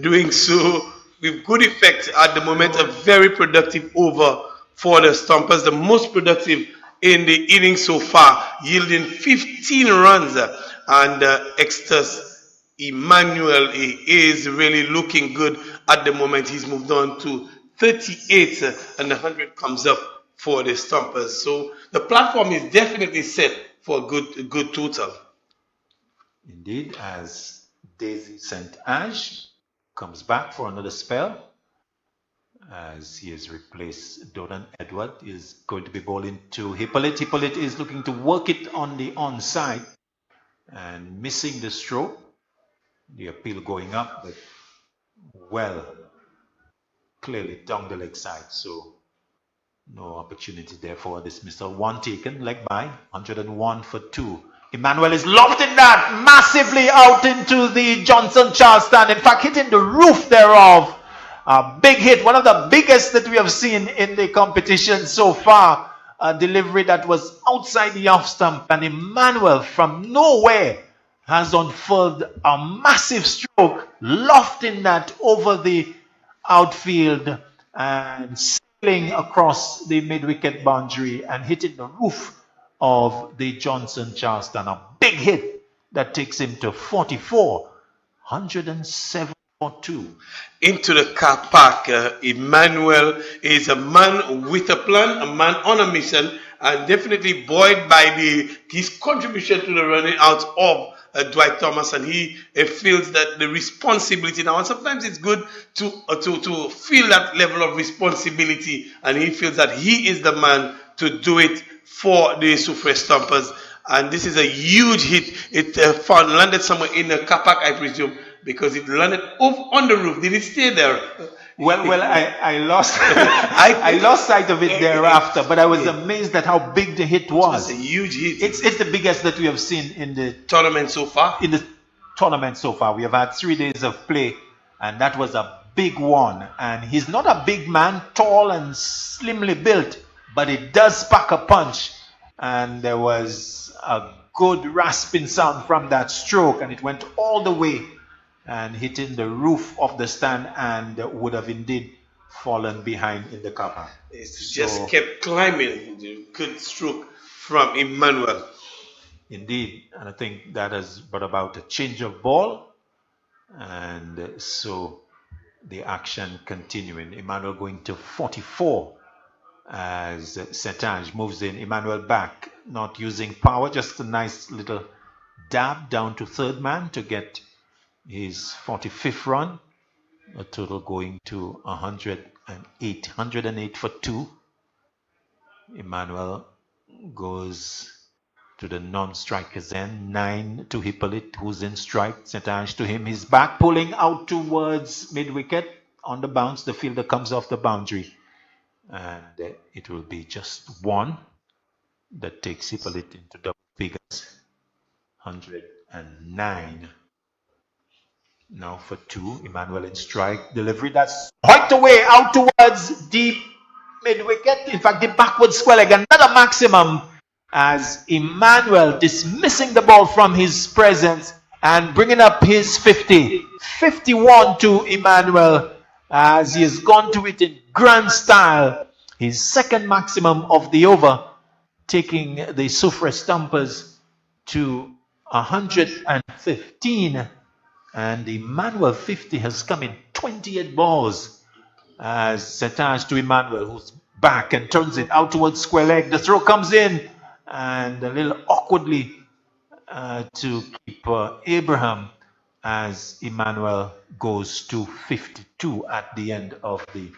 doing so with good effect at the moment. A very productive over for the Stumpers, the most productive in the inning so far, yielding 15 runs. And Extus Emmanuel is really looking good at the moment. He's moved on to 38, and the 100 comes up for the Stumpers. So the platform is definitely set for a good total. Indeed, as Daisy St. Ange comes back for another spell, as he has replaced Donan Edward, is going to be bowling to Hippolyte. Hippolyte is looking to work it on the onside and missing the stroke. The appeal going up, but well, clearly down the leg side, so no opportunity there for dismissal. 1 taken, leg by, 101 for 2. Emmanuel is lofting that massively out into the Johnson Charleston. In fact, hitting the roof thereof. A big hit, one of the biggest that we have seen in the competition so far. A delivery that was outside the off stump, and Emmanuel from nowhere has unfurled a massive stroke, lofting that over the outfield and sailing across the mid-wicket boundary and hitting the roof of the Johnson Charleston. A big hit that takes him to 44, 107 for 2. Into the car park, Emmanuel is a man with a plan, a man on a mission, and definitely buoyed by his contribution to the running out of Dwight Thomas, and he feels that the responsibility now, and sometimes it's good to feel that level of responsibility, and he feels that he is the man to do it for the Soufriere Stumpers. And this is a huge hit. It landed somewhere in the car park, I presume, because it landed on the roof. Did it stay there? Well, I lost I lost sight of it thereafter, but I was amazed at how big the hit was. It's a huge hit. It's the biggest that we have seen in the tournament so far. In the tournament so far, we have had 3 days of play, and that was a big one. And he's not a big man, tall and slimly built, but it does pack a punch. And there was a good rasping sound from that stroke, and it went all the way and hitting the roof of the stand, and would have indeed fallen behind in the car park. It's just kept climbing. Good stroke from Emmanuel. Indeed, and I think that has brought about a change of ball, and so the action continuing. Emmanuel going to 44 as St-Ange moves in. Emmanuel back, not using power, just a nice little dab down to third man to get his 45th run. A total going to 108 for 2. Emmanuel goes to the non-strikers end, 9 to Hippolyte, who's in strike. St-Ange to him, he's back, pulling out towards mid-wicket. On the bounce, the fielder comes off the boundary, and it will be just 1 that takes Hippolyte into double figures. 109. Now for 2, Emmanuel in strike. Delivery that's right away out towards deep mid-wicket. In fact, the backward square leg, another maximum, as Emmanuel dismissing the ball from his presence and bringing up his 50. 51 to Emmanuel, as he has gone to it in grand style. His second maximum of the over, taking the Soufriere Stumpers to 115. And Emmanuel 50 has come in 28 balls, as St-Ange to Emmanuel, who's back and turns it out towards square leg. The throw comes in, and a little awkwardly to keep Abraham, as Emmanuel goes to 52 at the end of the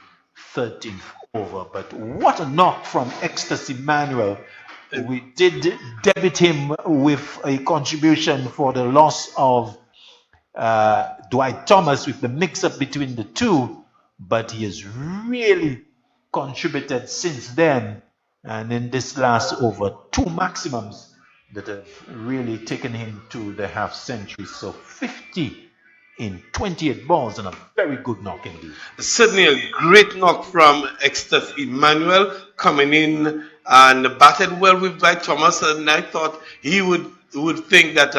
13th over. But what a knock from Ecstasy Emmanuel. We did debit him with a contribution for the loss of Dwight Thomas, with the mix-up between the two, but he has really contributed since then, and in this last over, 2 maximums that have really taken him to the half century. So 50 in 28 balls, and a very good knock indeed. Certainly a great knock from Ecstasy Emmanuel, coming in and batted well with Dwight Thomas, and I thought he would think that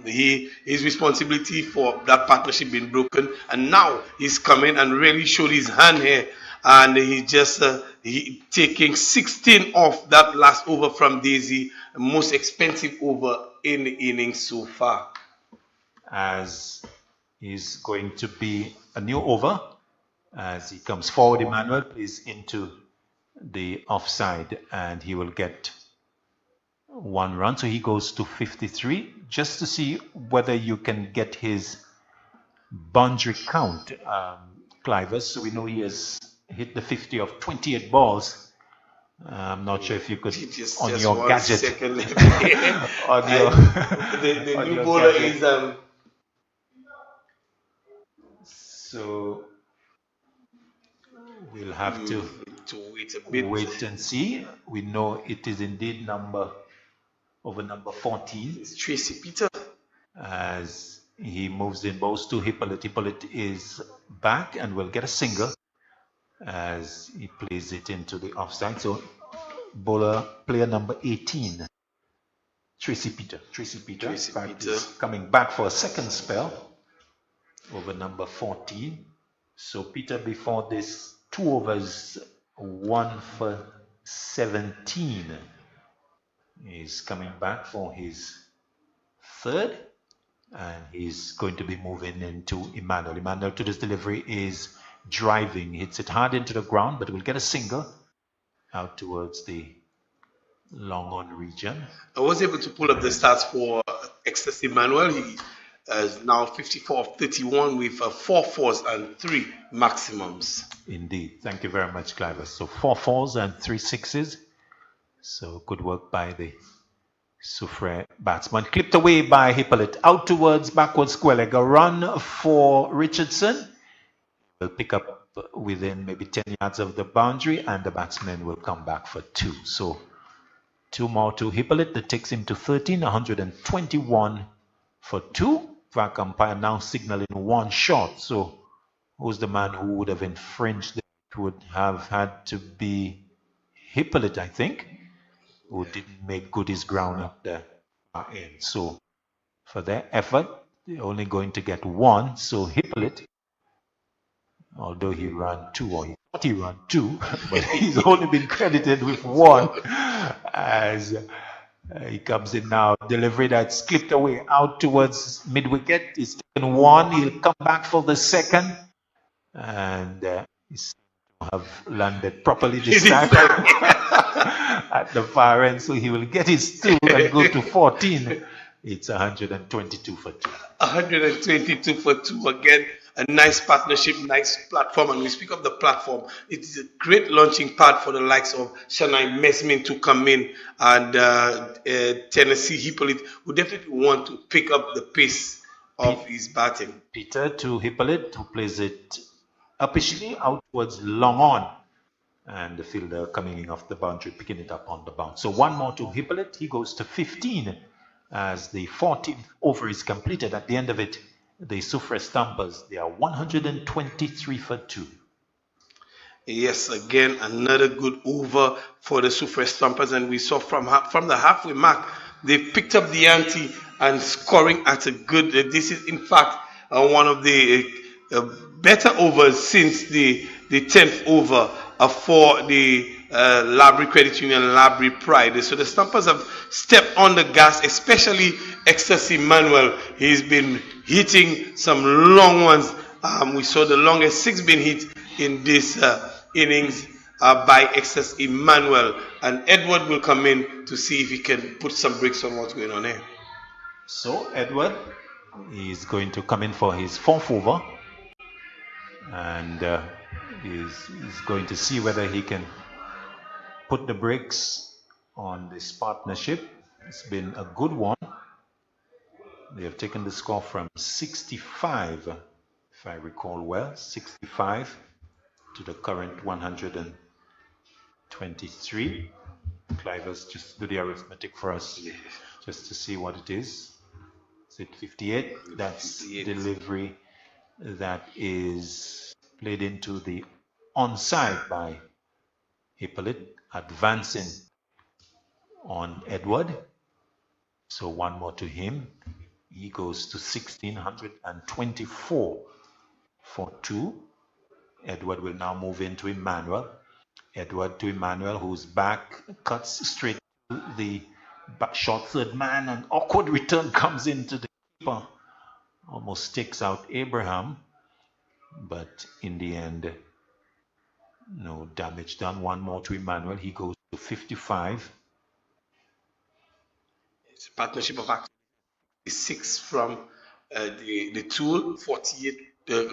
his responsibility for that partnership being broken, and now he's coming and really showed his hand here, and he just taking 16 off that last over from Daisy, most expensive over in the innings so far. As he's going to be a new over, as he comes forward, Emmanuel is into the offside, and he will get 1 run, so he goes to 53. Just to see whether you can get his boundary count, Clivers. So we know he has hit the 50 of 28 balls. I'm not sure if you could just on your gadget. Second. On your, the on new your bowler gadget. is so we'll have to wait a bit. wait and see. We know it is indeed number over number 14. It's Tracy Peter. As he moves in balls to Hippolyte. Hippolyte is back and will get a single as he plays it into the offside. So player number 18, Tracy Peter. Tracy Peter is coming back for a second spell over number 14. So Peter, before this, 2 overs, 1 for 17, is coming back for his third, and he's going to be moving into Emmanuel. Emmanuel, to this delivery, is driving, hits it hard into the ground, but will get a single out towards the long on region. I was able to pull up the stats for Excess Emmanuel. He is now 54 of 31 with 4 fours and 3 maximums. Indeed. Thank you very much, Clive. So 4 fours and 3 sixes. So good work by the Soufriere batsman. Clipped away by Hippolyte. Out towards backward square leg. A run for Richardson. Will pick up within maybe 10 yards of the boundary, and the batsman will come back for 2. So 2 more to Hippolyte. That takes him to 13, 121 for 2. VAR umpire now signaling 1 shot. So who's the man who would have infringed? It would have had to be Hippolyte, I think, who didn't make good his ground up there. So for their effort, they're only going to get 1. So Hippolyte, although he ran 2, or he thought he ran 2, but he's only been credited with 1 as he comes in now. Delivery that's clipped away out towards mid-wicket. He's taken 1. He'll come back for the second, and he's have landed properly this time at the far end, so he will get his 2 and go to 14. It's 122 for 2. 122 for 2 again. A nice partnership, nice platform, and we speak of the platform. It is a great launching pad for the likes of Shanai Mesmin to come in, and Tennessee Hippolyte, who definitely want to pick up the pace of his batting. Peter to Hippolyte, who plays it upishly out towards long on, and the fielder coming in off the boundary, picking it up on the bounce. So 1 more to Hippolyte. He goes to 15 as the 14th over is completed. At the end of it, the Soufriere Stumpers, they are 123 for 2. Yes, again, another good over for the Soufriere Stumpers, and we saw from the halfway mark, they picked up the ante and scoring at a good, this is in fact one of the better overs since the 10th over for the Laborie Credit Union, Laborie Pride. So the Stumpers have stepped on the gas, especially Excess Emmanuel. He's been hitting some long ones. We saw the longest 6 being hit in this innings by Excess Emmanuel. And Edward will come in to see if he can put some brakes on what's going on here. So Edward is going to come in for his 4th over. And he's going to see whether he can put the brakes on this partnership. It's been a good one. They have taken the score from 65, if I recall well, 65 to the current 123. Clive, just do the arithmetic for us, just to see what it is. Is it 58? That's 58. Delivery that is played into the onside by Hippolyte, advancing on Edward. So 1 more to him. He goes to 1624 for 2. Edward will now move into Emmanuel. Edward to Emmanuel, who's back, cuts straight to the back short third man. An awkward return comes into the keeper. Almost takes out Abraham. But in the end, no damage done. 1 more to Emmanuel. He goes to 55. It's a partnership of actually 6 from the tool, 48,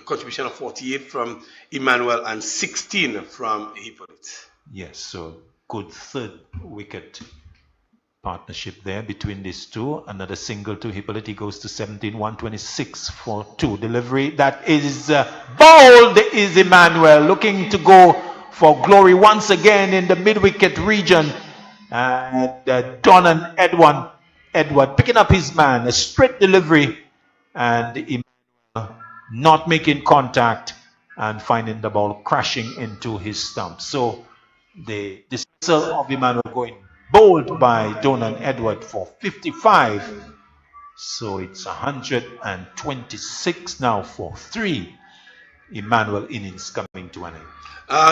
contribution of 48 from Emmanuel and 16 from Hippolyte. Yes, so good 3rd wicket partnership there between these two. Another single to Hippolyte. He goes to 17, 126 for 2. Delivery that is bowled is Emmanuel, looking to go for glory once again in the mid-wicket region. And Don and Edwin Edward picking up his man, a straight delivery, and Emmanuel not making contact and finding the ball crashing into his stump. So the dismissal of Emmanuel going bowled by Donan Edward for 55. So it's 126 now for 3 Emmanuel innings coming to an end.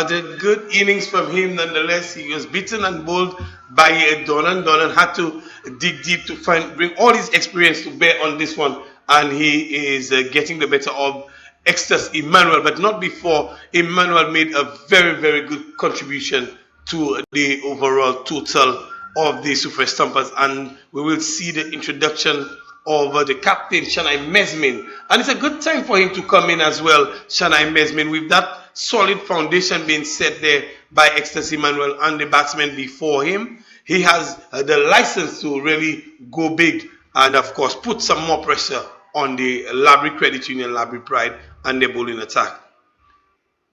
The good innings from him nonetheless. He was beaten and bowled by Donan. Donan had to dig deep to bring all his experience to bear on this one, and he is getting the better of Extus Emmanuel, but not before Emmanuel made a very, very good contribution to the overall total of the Soufriere Stumpers, and we will see the introduction of the captain Shanai Mesmin, and it's a good time for him to come in as well. Shanai Mesmin, with that solid foundation being set there by Extus Emmanuel and the batsman before him, he has the license to really go big and of course put some more pressure on the Laborie Credit Union, Laborie Pride, and their bowling attack.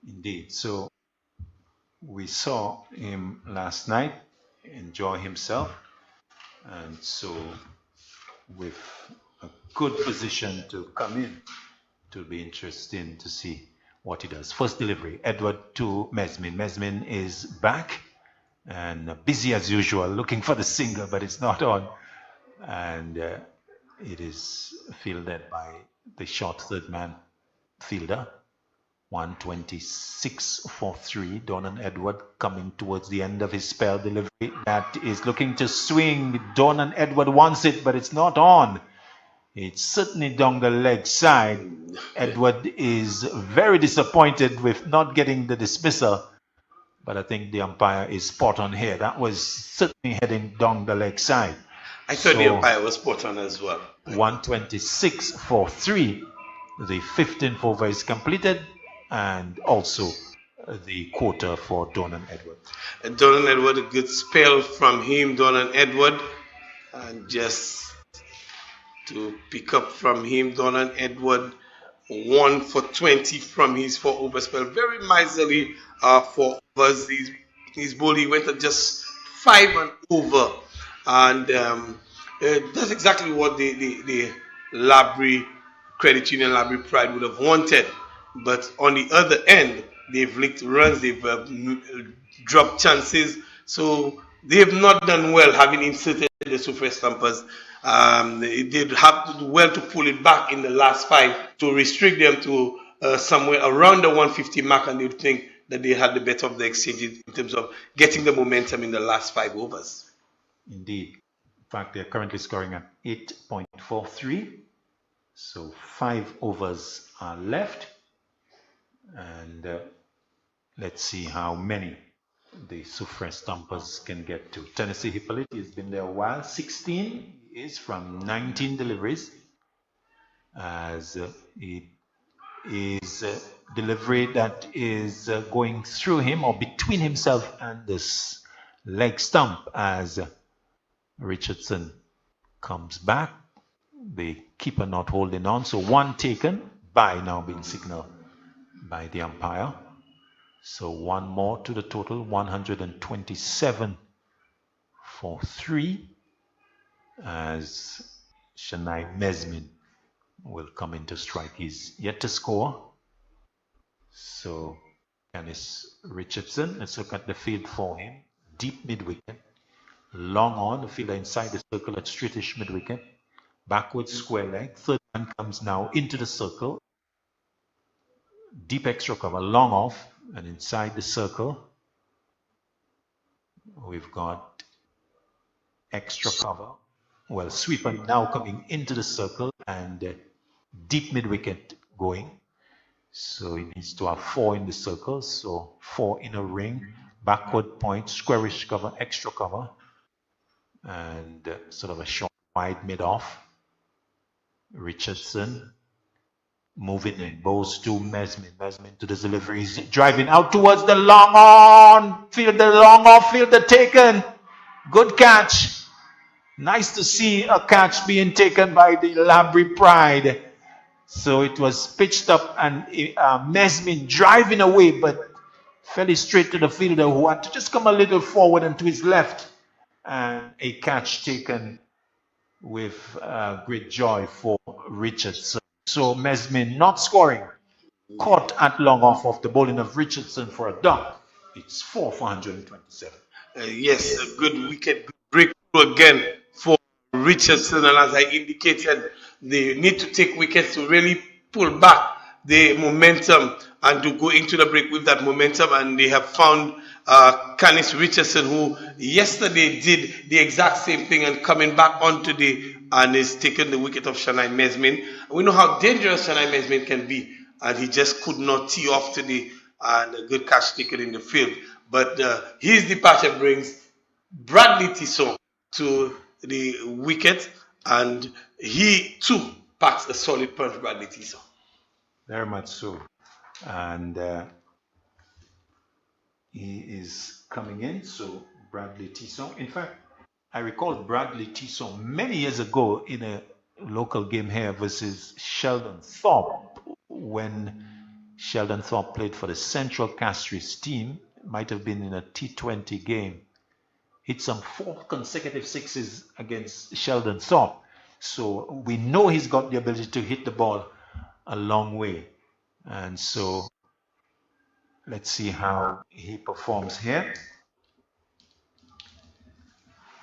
Indeed. So we saw him last night enjoy himself, and so with a good position to come in, it will be interesting to see what he does. First delivery, Edward to Mesmin. Mesmin is back and busy as usual, looking for the single, but it's not on, and it is fielded by the short third man fielder. 126 for 3. Donan Edward coming towards the end of his spell delivery. That is looking to swing. Donan Edward wants it, but it's not on. It's certainly down the leg side. Edward is very disappointed with not getting the dismissal, but I think the umpire is spot on here. That was certainly heading down the leg side. I thought the umpire was spot on as well. 126 for 3. The 15th over is completed, and also the quarter for Donan Edward. Donan Edward, a good spell from him, Donan Edward. And just to pick up from him, Donan Edward 1 for 20 from his 4 over spell. Very miserly for overs. His ball, he went at just 5 and over. And that's exactly what the Laborie Credit Union, Laborie Pride would have wanted. But on the other end, they've leaked runs, they've dropped chances. So they have not done well having inserted the Soufriere Stumpers. They did have to do well to pull it back in the last 5 to restrict them to somewhere around the 150 mark, and they would think that they had the better of the exchanges in terms of getting the momentum in the last 5 overs. Indeed. In fact, they're currently scoring at 8.43. So 5 overs are left. And let's see how many the Soufriere Stumpers can get to. Tennessee Hippolyte has been there a while. 16 is from 19 deliveries, as it is a delivery that is going through him or between himself and this leg stump as Richardson comes back. The keeper not holding on, so 1 taken, by now being signaled by the umpire. So 1 more to the total, 127 for 3, as Shanai Mesmin will come in to strike. He's yet to score. So Dennis Richardson, let's look at the field for him. Deep mid-wicket, long on, the fielder inside the circle at straightish mid-wicket, backward square leg, third man comes now into the circle, deep extra cover, long off, and inside the circle we've got extra cover. Well, sweeper now coming into the circle, and deep mid wicket going, so he needs to have 4 in the circle, so 4 in a ring, backward point, squarish cover, extra cover, and sort of a short wide mid off. Richardson moving in, bows to Mesmin. Mesmin to the delivery. He's driving out towards the long on. Field the long off, field the taken. Good catch. Nice to see a catch being taken by the Laborie Pride. So it was pitched up, and Mesmin driving away, but fell straight to the fielder, who had to just come a little forward and to his left. And a catch taken with great joy for Richardson. So Mesmin not scoring, caught at long off of the bowling of Richardson for a dunk. It's 4 for 127. Yes, a good wicket, good breakthrough again for Richardson. And as I indicated, they need to take wickets to really pull back the momentum and to go into the break with that momentum. And they have found Canis Richardson, who yesterday did the exact same thing and coming back on today and is taking the wicket of Shanai Mesmin. We know how dangerous Shanai Mesmin can be, and he just could not tee off today, and a good catch taken in the field. But his departure brings Bradley Tisson to the wicket, and he too packs a solid punch, Bradley Tisson. Very much so. And he is coming in, so Bradley Tisson. In fact, I recall Bradley Tisson many years ago in a local game here versus Sheldon Thorpe, when Sheldon Thorpe played for the Central Castries team. Might have been in a T20 game. Hit some 4 consecutive sixes against Sheldon Thorpe. So we know he's got the ability to hit the ball a long way. And so let's see how he performs here.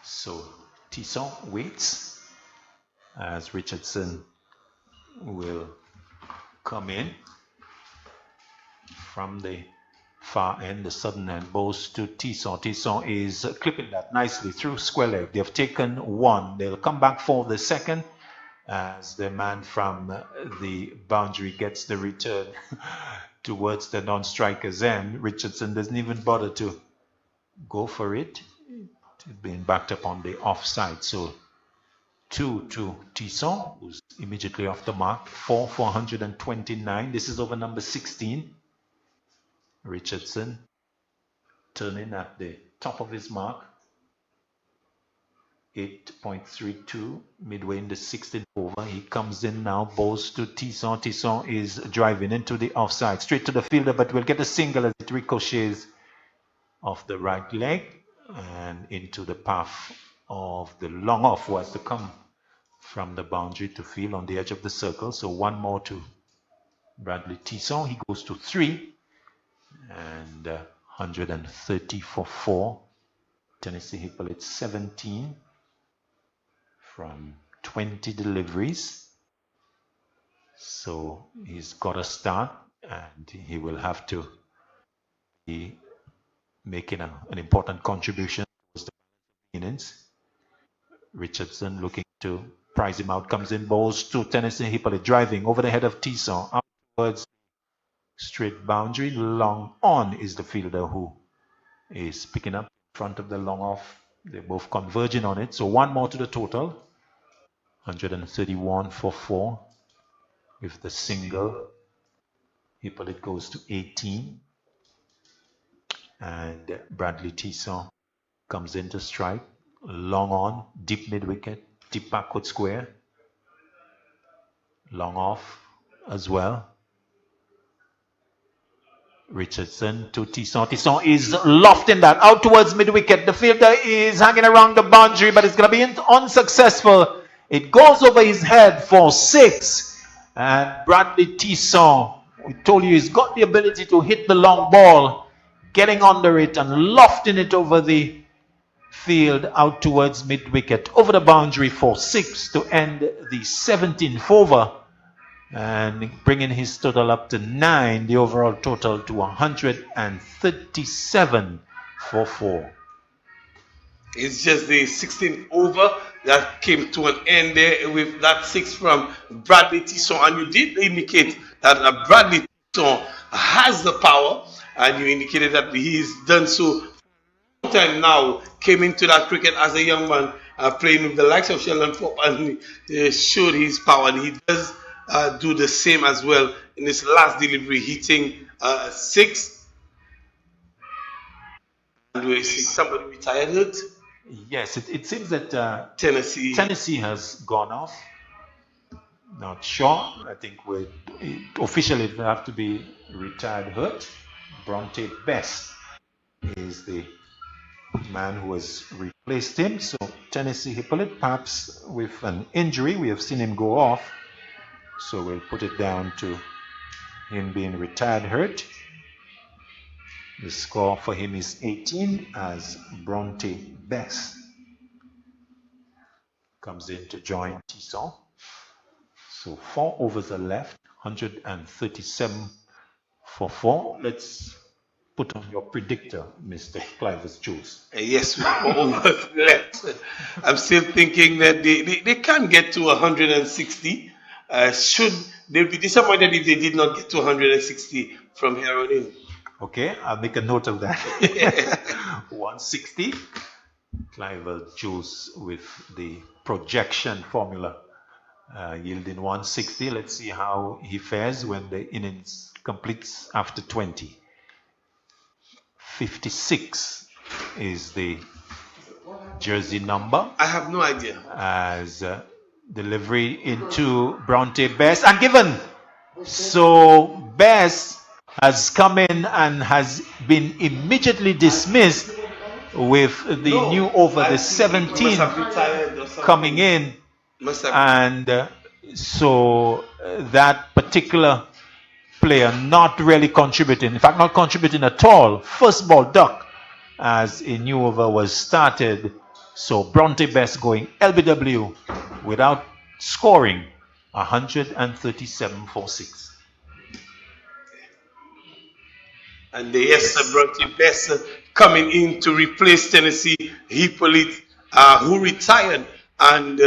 So Tisson waits as Richardson will come in from the far end, the southern end, bowls to Tisson. Tisson is clipping that nicely through square leg. They have taken 1. They'll come back for the second as the man from the boundary gets the return towards the non-striker's end. Richardson doesn't even bother to go for it. It's being backed up on the offside. So 2 to Tisson, who's immediately off the mark. 4 for 129. This is over number 16. Richardson turning at the top of his mark. 8.32 midway in the 16th over. He comes in now, bowls to Tisson. Tisson is driving into the offside, straight to the fielder, but will get a single as it ricochets off the right leg and into the path of the long off, who has to come from the boundary to field on the edge of the circle. So 1 more to Bradley Tisson. He goes to 3 and 130 for 4. Tennessee Hippolyte 17 from 20 deliveries. So he's got a start, and he will have to be making an important contribution towards the innings. Richardson looking to prize him out, comes in, bowls to Tennessee Hippolyte, driving over the head of Tisson out towards straight boundary. Long on is the fielder who is picking up in front of the long off. They're both converging on it. So 1 more to the total. 131 for 4 with the single. Hippolyte goes to 18. And Bradley Tisson comes in to strike. Long on, deep mid wicket, deep backward square. Long off as well. Richardson to Tisson. Tisson is lofting that out towards mid wicket. The fielder is hanging around the boundary, but it's going to be unsuccessful. It goes over his head for 6. And Bradley Tisson, we told you, he's got the ability to hit the long ball, getting under it and lofting it over the field out towards mid wicket, over the boundary for 6 to end the 17th over, and bringing his total up to 9, the overall total to 137 for 4. It's just the 16th over that came to an end there with that 6 from Bradley Tisson. And you did indicate that Bradley Tisson has the power, and you indicated that he's done so for a long time now. Came into that cricket as a young man, playing with the likes of Sheldon Thorpe, and showed his power. And he does do the same as well in his last delivery, hitting 6. And we see somebody retired. Yes, it seems that Tennessee has gone off. Not sure. I think officially it will have to be retired hurt. Bronte Best is the man who was retired. placed him. So Tennessee Hippolyte, perhaps with an injury, we have seen him go off. So we'll put it down to him being retired hurt. The score for him is 18 as Bronte Bess comes in to join Tisson. So 4 overs are left, 137 for 4. Let's put on your predictor, Mr. Cliver's Juice. Yes, with 4 overs left. I'm still thinking that they can get to 160. They'll be disappointed if they did not get to 160 from here on in. Okay, I'll make a note of that. 160. Cliver Juice with the projection formula yielding 160. Let's see how he fares when the innings completes after 20. 56 is the jersey number. I have no idea. As delivery into Bronte Bess and given. So Bess has come in and has been immediately dismissed with the new over, the 17 coming in, and so that particular player not really contributing, in fact not contributing at all. First ball duck as a new over was started. So Bronte Bess going LBW without scoring, 137 for 6. And yes, Bronte Bess coming in to replace Tennessee Hippolyte, who retired, and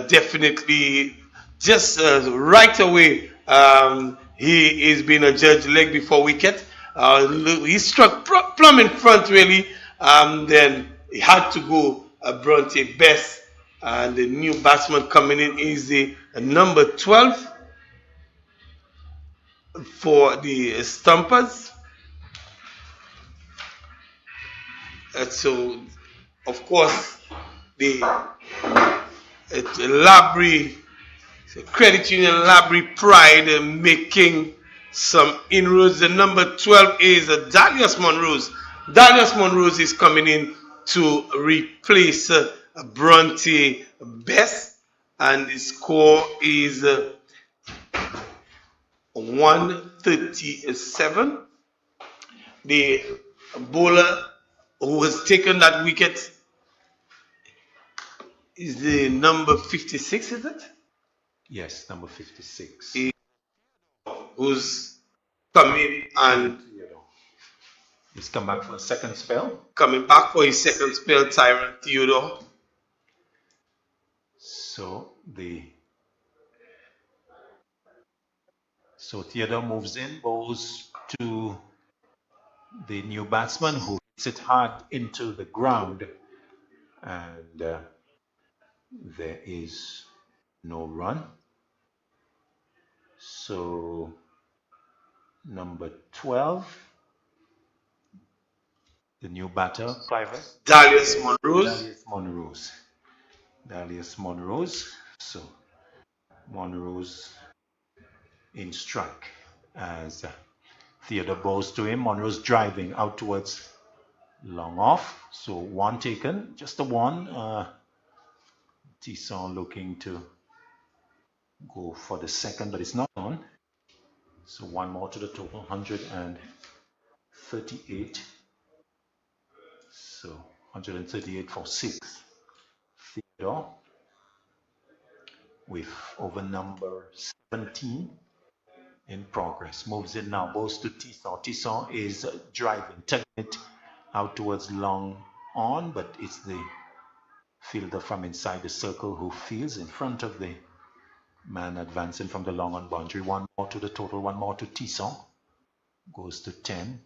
definitely just right away he is being adjudged leg before wicket. He struck plumb in front really, then he had to go Bronte Bess, and the new batsman coming in is the number 12 for the Stumpers. So, of course, the Laborie, Credit Union Laborie Pride making some inroads. The number 12 is Darius Monrose. Darius Monrose is coming in to replace Bronte Bess, and the score is 137. The bowler who has taken that wicket is the number 56, is it? Yes, number 56. Who's coming and he's come back for a second spell. Coming back for his second spell, Tyrant Theodore. So Theodore moves in, bowls to the new batsman who hits it hard into the ground, and there is no run. So number 12, the new batter, Cliver. Darius Monrose. Darius Monrose. So Monrose in strike as Theodore bows to him. Monrose driving out towards long off. So one taken, just a one. Tisson looking to go for the second, but it's not on. So one more to the total, 138. So 138 for 6. Theodore with over number 17 in progress. Moves in now, bows to Tisson. Tisson is driving, taking it out towards long on, but it's the fielder from inside the circle who fields in front of the man advancing from the long on boundary. One more to the total, one more to Tisson. Goes to 10.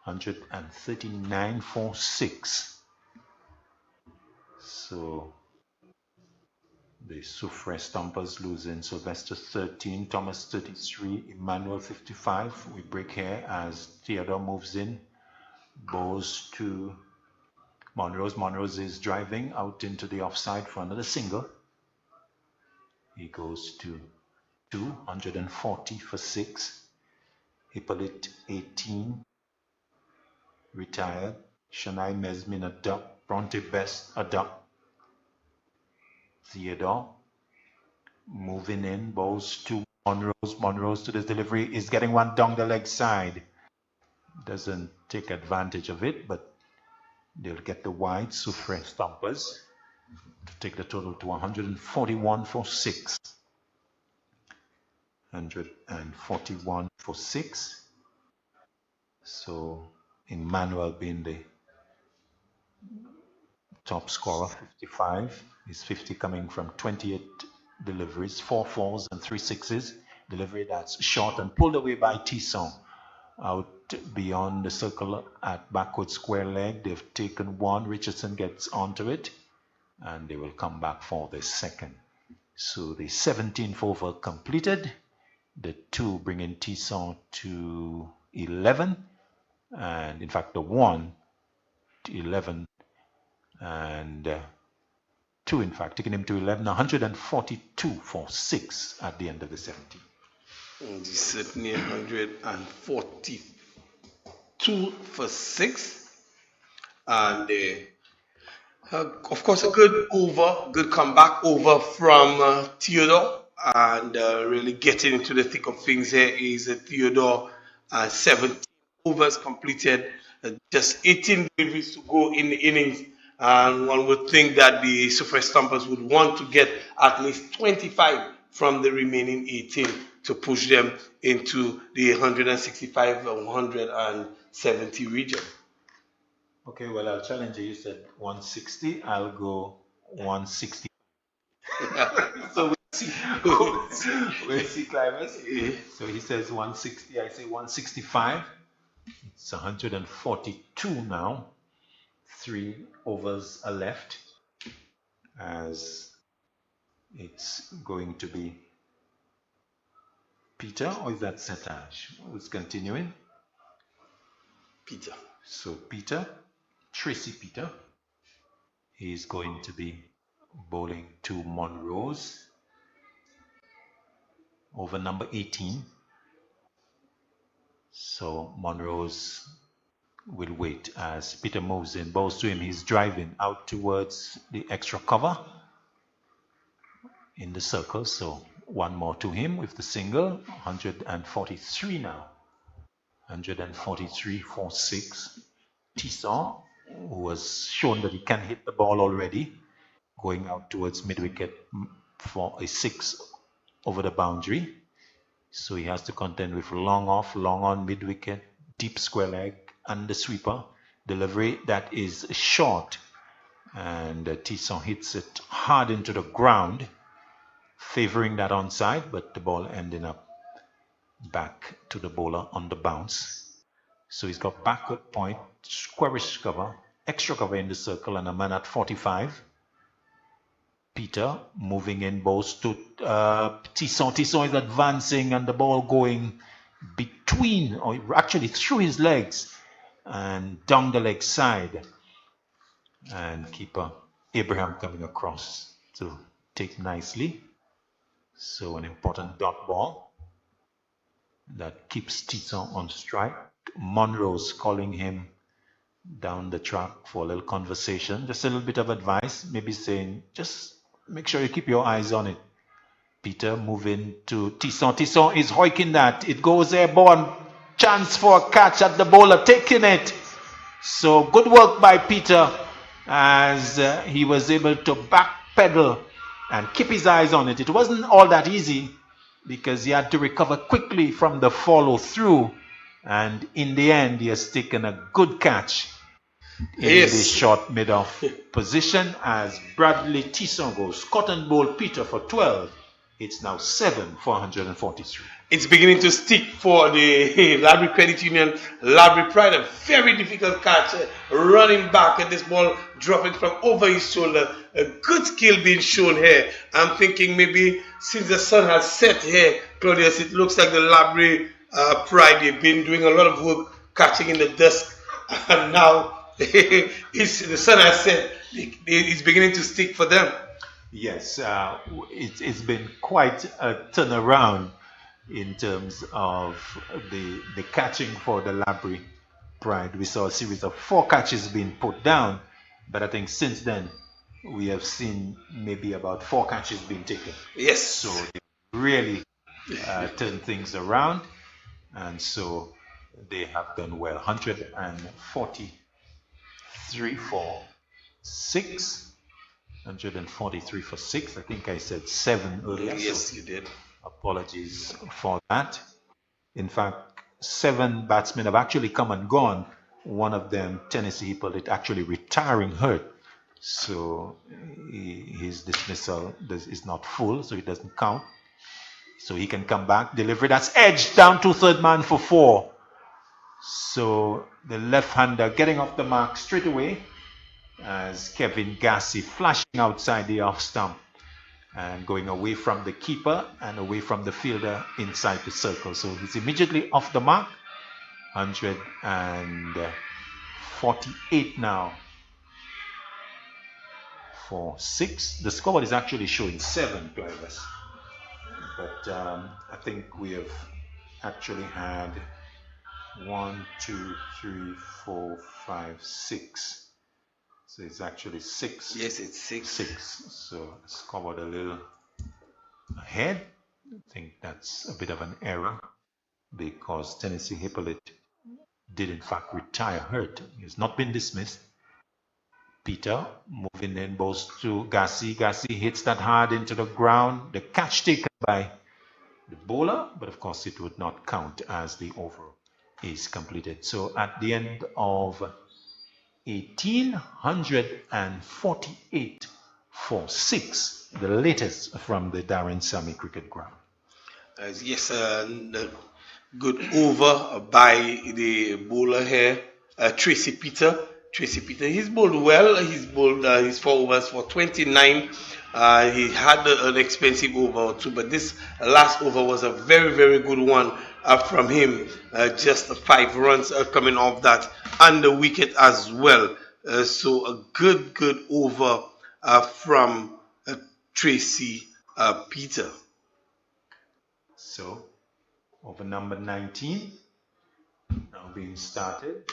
139 for 6. So the Soufriere Stumpers losing Sylvester 13, Thomas 33, Emmanuel 55. We break here as Theodore moves in, bows to Monrose. Monrose is driving out into the offside for another single. He goes to 240 for 6. Hippolyte 18, retired. Shania Mesmin a duck Bronte best adopt. Theodore moving in, bowls to Monrose. Monrose to this delivery is getting one down the leg side. Doesn't take advantage of it, but they'll get the wide. Soufriere Stumpers to take the total to 141 for 6. 141 for 6. So Emmanuel being the top scorer, 55. His 50 coming from 28 deliveries, 4 fours and 3 sixes. Delivery that's short and pulled away by Tisson. Out beyond the circle at backward square leg. They've taken one. Richardson gets onto it, and they will come back for the second. So the 17th over completed. The 2 bringing Tisson to 11, and in fact the 1 to 11, and 2 in fact taking him to 11. 142 for 6 at the end of the 17th. Certainly 142 for 6, and of course a good comeback over from Theodore, and really getting into the thick of things here is Theodore. 17 overs completed, just 18 deliveries to go in the innings, and one would think that the Soufriere Stumpers would want to get at least 25 from the remaining 18 to push them into the 165 or 170 region. Okay, well, I'll challenge you. You said 160. I'll go 160. So we'll see. We'll see, Clivers. So he says 160. I say 165. It's 142 now. 3 overs are left, as it's going to be Peter, or is that Setage? Who's continuing? Peter. So Peter, Tracy Peter, is going to be bowling to Monrose over number 18. So Monrose will wait as Peter moves in, bowls to him. He's driving out towards the extra cover in the circle. So one more to him with the single. 143 now. 143 for 6. Tisson, who was shown that he can hit the ball already, going out towards mid-wicket for a 6 over the boundary. So he has to contend with long off, long on mid-wicket, deep square leg, and the sweeper. Delivery that is short, and Tisson hits it hard into the ground, favoring that onside, but the ball ending up back to the bowler on the bounce. So he's got backward point, squarish cover, extra cover in the circle, and a man at 45. Peter moving in, bowls to Tisson. Tisson is advancing, and the ball going between, or actually through his legs and down the leg side. And keeper Abraham coming across to take nicely. So an important dot ball that keeps Tisson on strike. Monrose calling him down the track for a little conversation, just a little bit of advice, maybe saying just make sure you keep your eyes on it. Peter moving to Tisson. Tisson is hoiking that. It goes airborne. Chance for a catch at the bowler, taking it. So good work by Peter, as he was able to backpedal and keep his eyes on it. It wasn't all that easy, because he had to recover quickly from the follow through, and in the end he has taken a good catch in the short mid-off position, as Bradley Tisson goes cotton bowl Peter for 12. It's now 7 for 143. It's beginning to stick for the Laborie Credit Union, Laborie Pride. A very difficult catch, running back, and this ball dropping from over his shoulder. A good skill being shown here. I'm thinking maybe since the sun has set here, Claudius, it looks like the Laborie Pride, they've been doing a lot of work catching in the dusk, and now the sun has set. It's beginning to stick for them. Yes, it's been quite a turnaround in terms of the catching for the Laborie Pride. We saw a series of 4 catches being put down, But I think since then, we have seen maybe about 4 catches being taken. Yes. So they really turned things around, and so they have done well. 143 for 6. 143 for 6. I think I said 7 earlier. Yes, so you did. Apologies for that. In fact, 7 batsmen have actually come and gone. One of them, Tennessee Hippolyte, actually retiring hurt. So his dismissal is not full, so it doesn't count. So he can come back, delivery. That's edged down to third man for 4. So the left-hander getting off the mark straight away as Kevin Gassi flashing outside the off stump and going away from the keeper and away from the fielder inside the circle. So he's immediately off the mark. 148 now for 6. The scoreboard is actually showing 7 players, but I think we have actually had 1, 2, 3, 4, 5, 6. So it's actually 6. Yes, it's 6. 6. So scoreboard a little ahead. I think that's a bit of an error because Tennessee Hippolyte did in fact retire hurt. He has not been dismissed. Peter moving in, balls to Gassi. Gassi hits that hard into the ground. The catch taken by the bowler, but of course it would not count as the over is completed. So at the end of 1,848 for 6, the latest from the Darren Sammy Cricket Ground. Yes, good over by the bowler here, Tracy Peter. He's bowled well. He's bowled his 4 overs for 29. He had an expensive over or 2, but this last over was a very, very good one from him. Just 5 runs coming off that, and the wicket as well. So a good over from Tracy Peter. So over number 19 now being started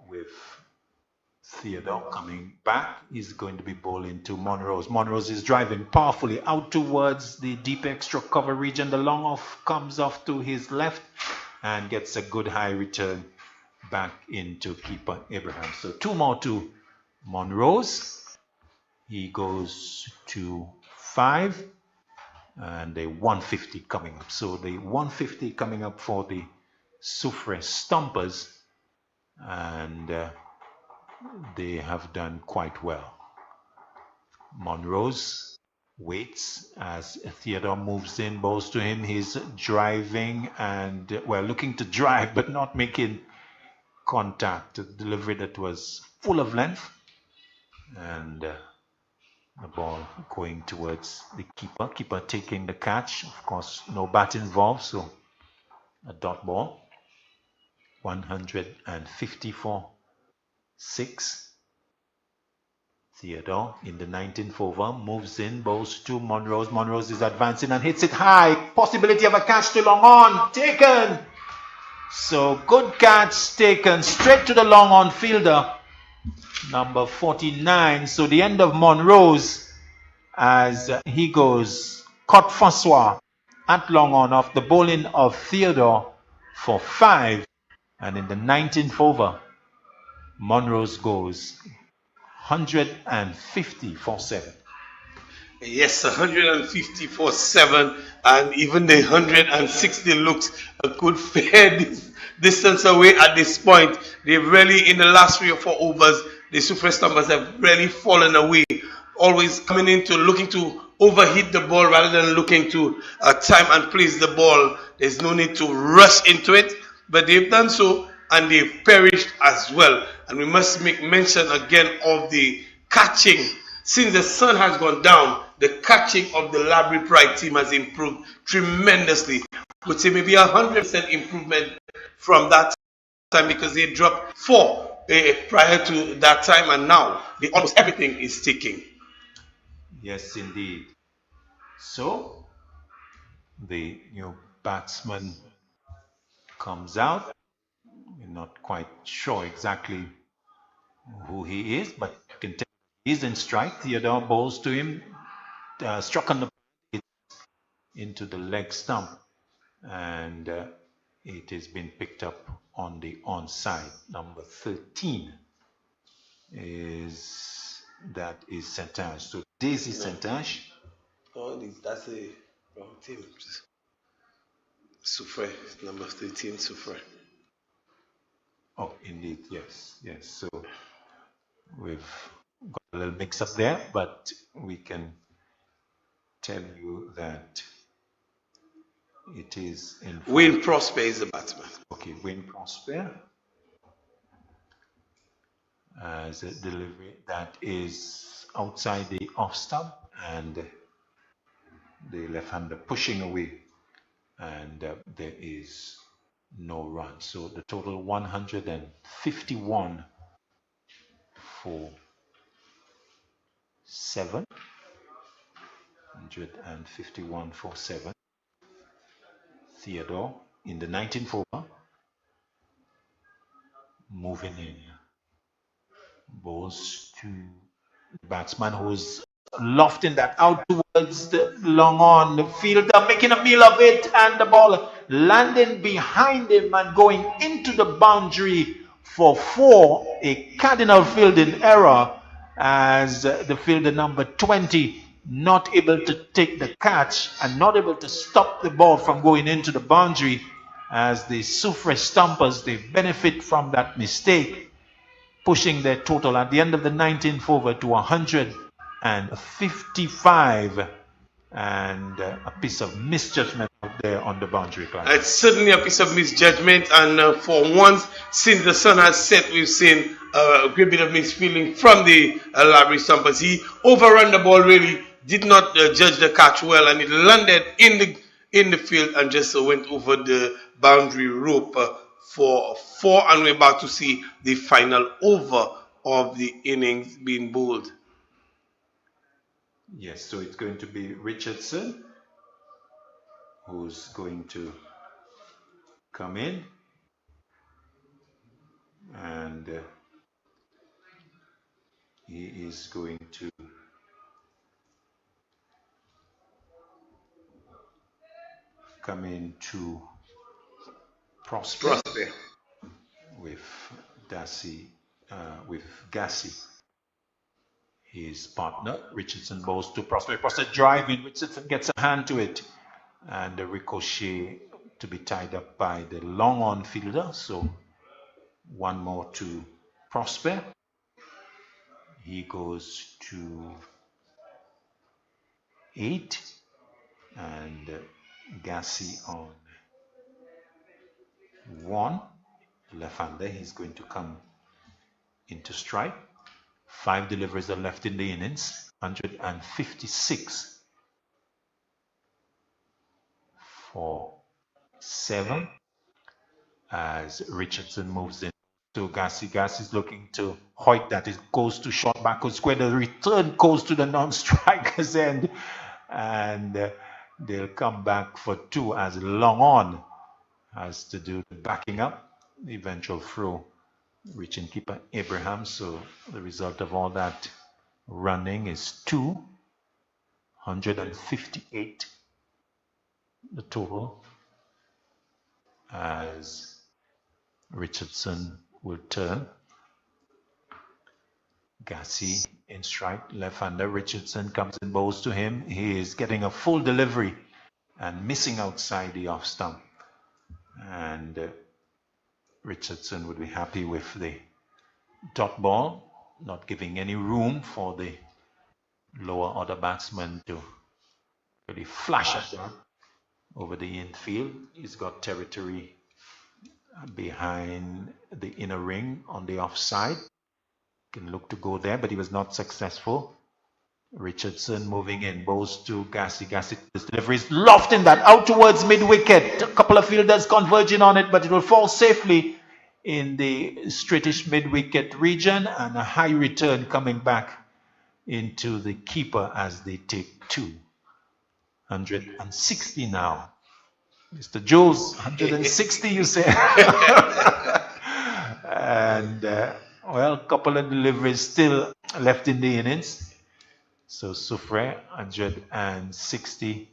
with Theodore coming back. He's going to be bowling to Monrose. Monrose is driving powerfully out towards the deep extra cover region. The long off comes off to his left and gets a good high return back into keeper Abraham. So 2 more to Monrose. He goes to 5 and a 150 coming up. So the 150 coming up for the Soufriere Stumpers, and they have done quite well. Monrose waits as Theodore moves in, bowls to him. He's driving and, well, looking to drive but not making contact. A delivery that was full of length, and the ball going towards the keeper taking the catch. Of course, no bat involved, so a dot ball. 154 6. Theodore in the 19th over moves in, bowls to Monrose. Monrose is advancing and hits it high. Possibility of a catch to long on, taken. So good catch taken straight to the long on fielder, number 49. So the end of Monrose as he goes Cot Francois at long on off the bowling of Theodore for 5. And in the 19th over, Monrose goes 150 for 7. Yes, 150 for 7, and even the 160 looks a good fair distance away at this point. They've really, in the last 3 or 4 overs, the Soufriere Stumpers have really fallen away, always coming into looking to overhit the ball rather than looking to time and place the ball. There's no need to rush into it, but they've done so and they've perished as well. And we must make mention again of the catching. Since the sun has gone down, the catching of the Laborie Pride team has improved tremendously. I would say maybe 100% improvement from that time, because they dropped 4 prior to that time, and now almost everything is sticking. Yes, indeed. So the new batsman comes out. We're not quite sure exactly who he is, but you can tell he's in strike. Theodore bowls to him, struck on the into the leg stump, and it has been picked up on the onside. Number 13 is Sentage. So Daisy Sentage. Oh, that's a wrong team. Soufriere, number 13, Soufriere. Oh, indeed, yes, yes. So we've got a little mix-up there, but we can tell you that it is in Wayne Prosper is the batsman. Okay, Wayne Prosper as a delivery that is outside the off stump, and the left-hander pushing away, and there is no run. So the total 151 for 7. 151 for 7. Theodore in the 19th over, moving in, bowls to the batsman who's lofting that out towards the long on. The fielder making a meal of it, and the ball landing behind him and going into the boundary for 4. A cardinal fielding error, as the fielder number 20 not able to take the catch and not able to stop the ball from going into the boundary, as the Soufriere Stumpers, they benefit from that mistake, pushing their total at the end of the 19th over to 155, and a piece of misjudgment out there on the boundary line. It's certainly a piece of misjudgment, and for once since the sun has set, we've seen a great bit of misfeeling from the Laborie Stumpers. He overran the ball, really did not judge the catch well, and it landed in the field and just went over the boundary rope for 4, and we're about to see the final over of the innings being bowled. Yes, so it's going to be Richardson who's going to come in, and he is going to come in to Prosper. With Gassi, his partner. Richardson bowls to Prosper. Prosper driving. Richardson gets a hand to it, and the ricochet to be tied up by the long on fielder. So 1 more to Prosper. He goes to 8, and Gassi on 1. Left-hander, he's going to come into strike. 5 deliveries are left in the innings. 156 for 7, as Richardson moves in to Gassi. Gassi's looking to Hoyt, that is, goes to short backward square. The return goes to the non-striker's end, and they'll come back for 2, as long on has to do the backing up. The eventual throw reaching keeper Abraham. So the result of all that running is 258 the total, as Richardson will turn. Gassi in strike, left-hander. Richardson comes and bowls to him. He is getting a full delivery and missing outside the off stump, and Richardson would be happy with the dot ball, not giving any room for the lower order batsman to really flash at them over the infield. He's got territory behind the inner ring on the offside. Can look to go there, but he was not successful. Richardson moving in, bowls to Gassi. Gassi, this delivery is lofting that out towards mid-wicket. A couple of fielders converging on it, but it will fall safely in the straightish mid-wicket region, and a high return coming back into the keeper as they take 2. 160 now. Mr. Jules, 160 you say. And Well, a couple of deliveries still left in the innings. So Soufriere 160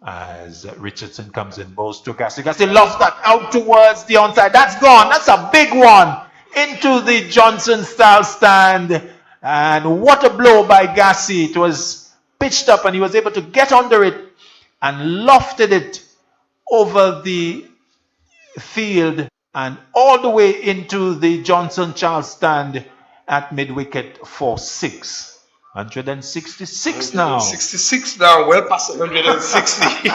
as Richardson comes in, bowls to Gassi. Gassi lost that out towards the onside. That's gone. That's a big one into the Johnson style stand. And what a blow by Gassi. It was pitched up and he was able to get under it and lofted it over the field and all the way into the Johnson Charles stand at mid-wicket for 6. 166 now. 66 now, well past 160.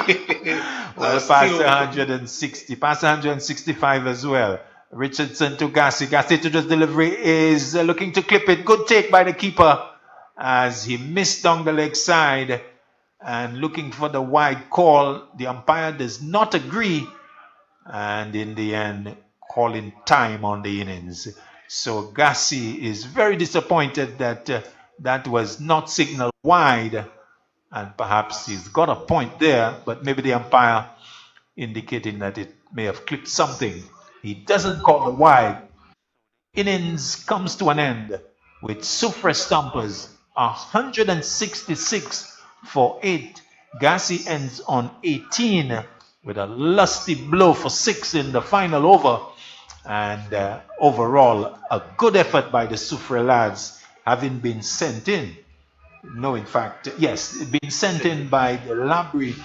Well past 160, past 165 as well. Richardson to Gassi. Gassi to this delivery is looking to clip it. Good take by the keeper as he missed down the leg side and looking for the wide call. The umpire does not agree and in the end calling time on the innings. So Gassi is very disappointed that that was not signaled wide, and perhaps he's got a point there, but maybe the umpire indicating that it may have clipped something. He doesn't call the wide. Innings comes to an end with Soufriere Stumpers 166 for 8. Gassi ends on 18 with a lusty blow for 6 in the final over. And overall, a good effort by the Soufriere lads, having been sent in. No, in fact, yes, been sent in by the Laborie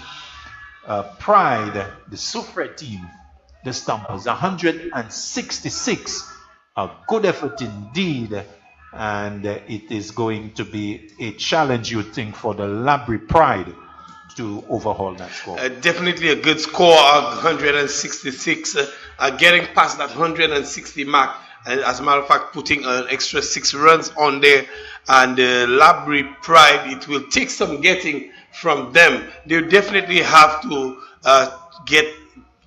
Pride, the Soufriere team, the Stumpers, 166. A good effort indeed. And it is going to be a challenge, you think, for the Laborie Pride to overhaul that score. Definitely a good score of 166, getting past that 160 mark, and as a matter of fact putting an extra 6 runs on there. And Laborie Pride, it will take some getting from them. They definitely have to get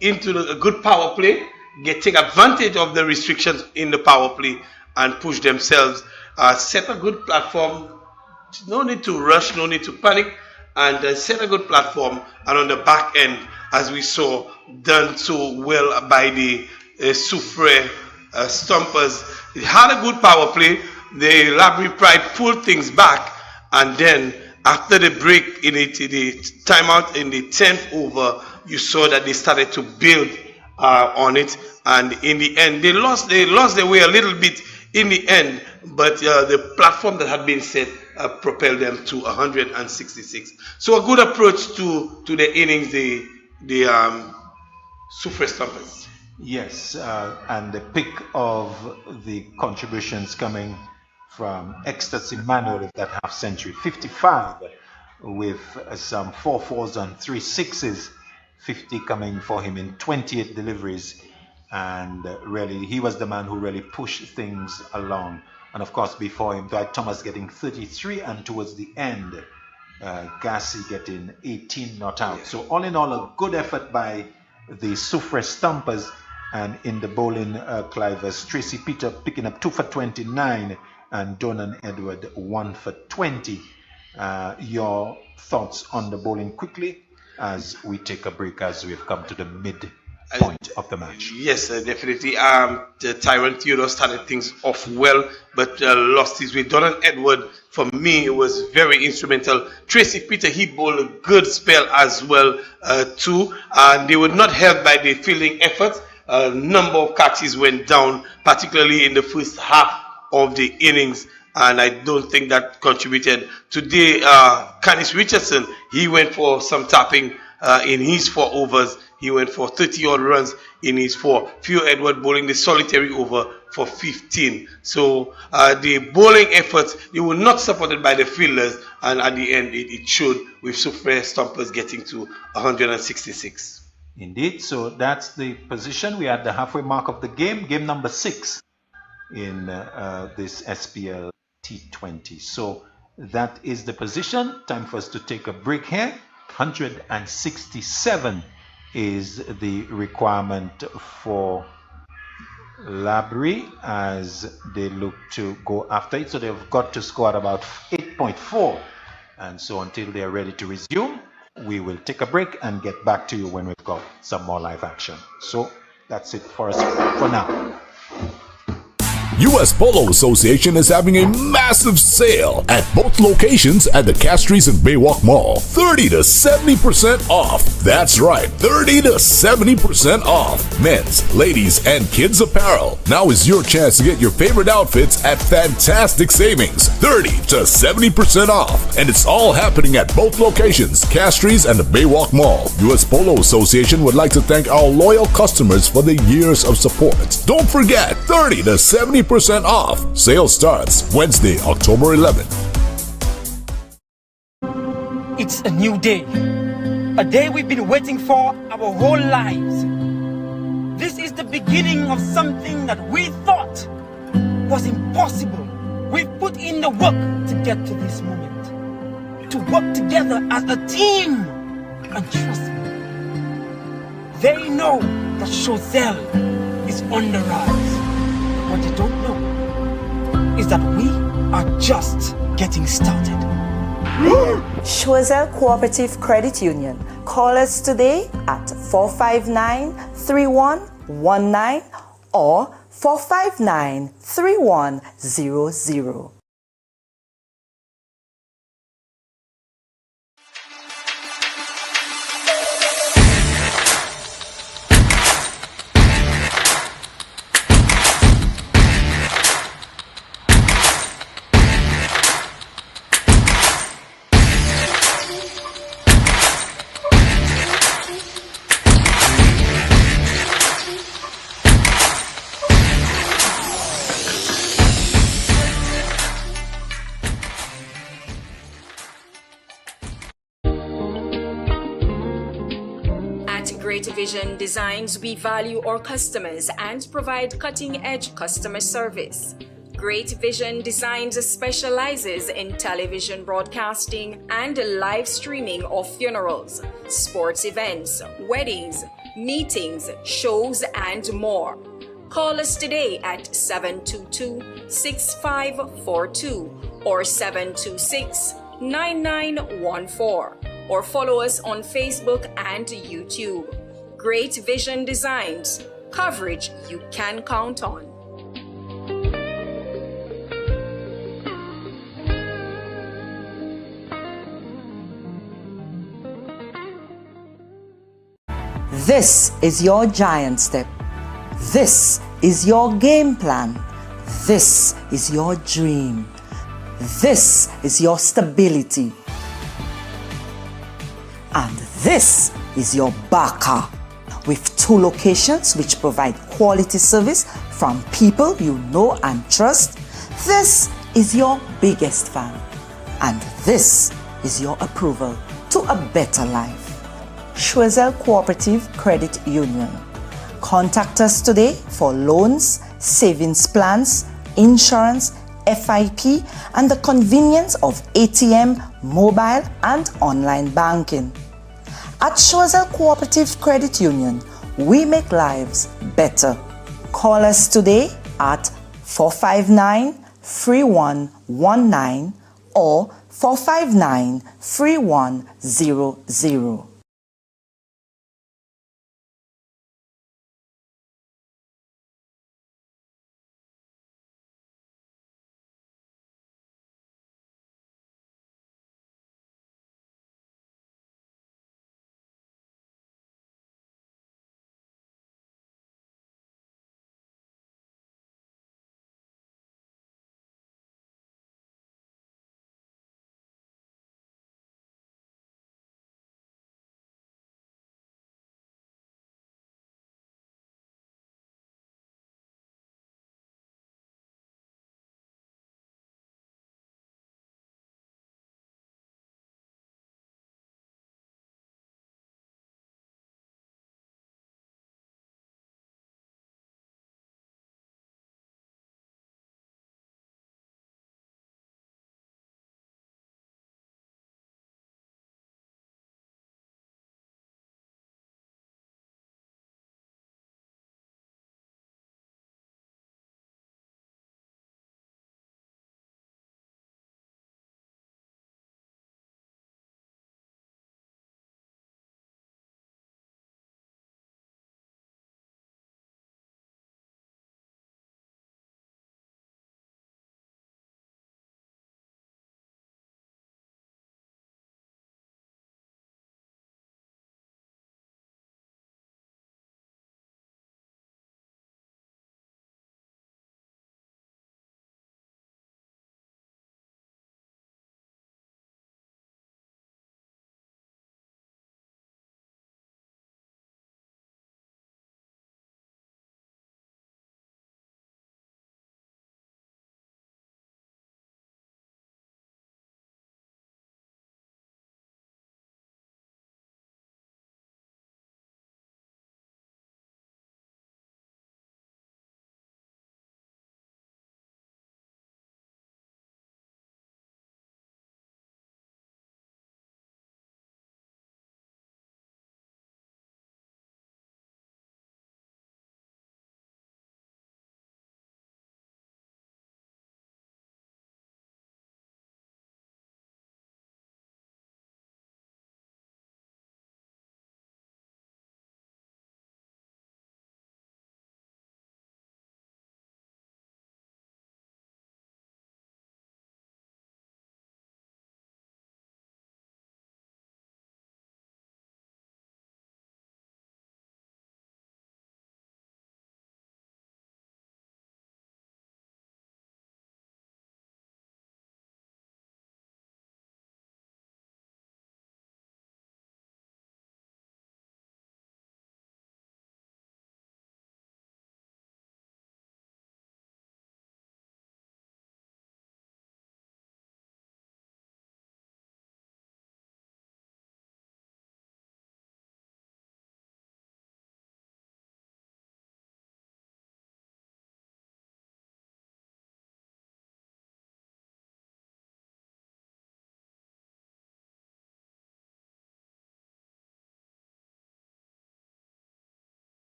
into a good power play, take advantage of the restrictions in the power play and push themselves, set a good platform. No need to rush, no need to panic, and set a good platform. And on the back end, as we saw, done so well by the Soufriere Stumpers. It had a good power play. The Laborie Pride pulled things back, and then after the break in the timeout in the 10th over, you saw that they started to build on it, and in the end they lost their way a little bit in the end, but the platform that had been set propelled them to 166. So a good approach to the innings, the Soufriere Stumpers. Yes, and the pick of the contributions coming from Ecstasy Manuel with that half century, 55 with some 4 4s and 3 6s, 50 coming for him in 28 deliveries. And really, he was the man who really pushed things along. And of course, before him, Dwight Thomas getting 33, and towards the end, Gassi getting 18 not out. So all in all, a good effort by the Soufriere Stumpers. And in the bowling, Clivers, Tracy Peter picking up 2 for 29, and Donan Edward 1 for 20. Your thoughts on the bowling quickly as we take a break, as we've come to the midpoint of the match. Yes, definitely. Tyrone Theodore started things off well, but lost his way. Donan Edward, for me, was very instrumental. Tracy Peter, he bowled a good spell as well, too. And they were not helped by the fielding efforts. A number of catches went down, particularly in the first half of the innings, and I don't think that contributed. Today, Canis Richardson, he went for some tapping in his 4 overs. He went for 30 odd runs in his 4. Theo Edward bowling the solitary over for 15. So the bowling efforts, they were not supported by the fielders, and at the end it showed with Soufriere Stumpers getting to 166. Indeed, so that's the position. We are at the halfway mark of the game, game number 6 in this SPLT20. So that is the position. Time for us to take a break here. 167 is the requirement for Laborie as they look to go after it. So they've got to score at about 8.4. And so until they are ready to resume, we will take a break and get back to you when we've got some more live action. So that's it for us for now. US Polo Association is having a massive sale at both locations at the Castries and Baywalk Mall. 30 to 70% off. That's right, 30 to 70% off. Men's, ladies, and kids apparel. Now is your chance to get your favorite outfits at fantastic savings. 30 to 70% off. And it's all happening at both locations, Castries and the Baywalk Mall. US Polo Association would like to thank our loyal customers for the years of support. Don't forget, 30 to 70% off. Sale starts Wednesday, October 11th. It's a new day. A day we've been waiting for our whole lives. This is the beginning of something that we thought was impossible. We've put in the work to get to this moment. To work together as a team. And trust me, they know that Choiseul is on the rise. What they don't know is that we are just getting started. Choiseul Cooperative Credit Union. Call us today at 459-3119 or 459-3100. Great Vision Designs, we value our customers and provide cutting-edge customer service. Great Vision Designs specializes in television broadcasting and live streaming of funerals, sports events, weddings, meetings, shows, and more. Call us today at 722-6542 or 726-9914 or follow us on Facebook and YouTube. Great Vision Designs, coverage you can count on. This is your giant step. This is your game plan. This is your dream. This is your stability. And this is your backer, with 2 locations which provide quality service from people you know and trust. This is your biggest fan. And this is your approval to a better life. Choiseul Cooperative Credit Union. Contact us today for loans, savings plans, insurance, FIP, and the convenience of ATM, mobile, and online banking. At Choiseul Cooperative Credit Union, we make lives better. Call us today at 459-3119 or 459-3100.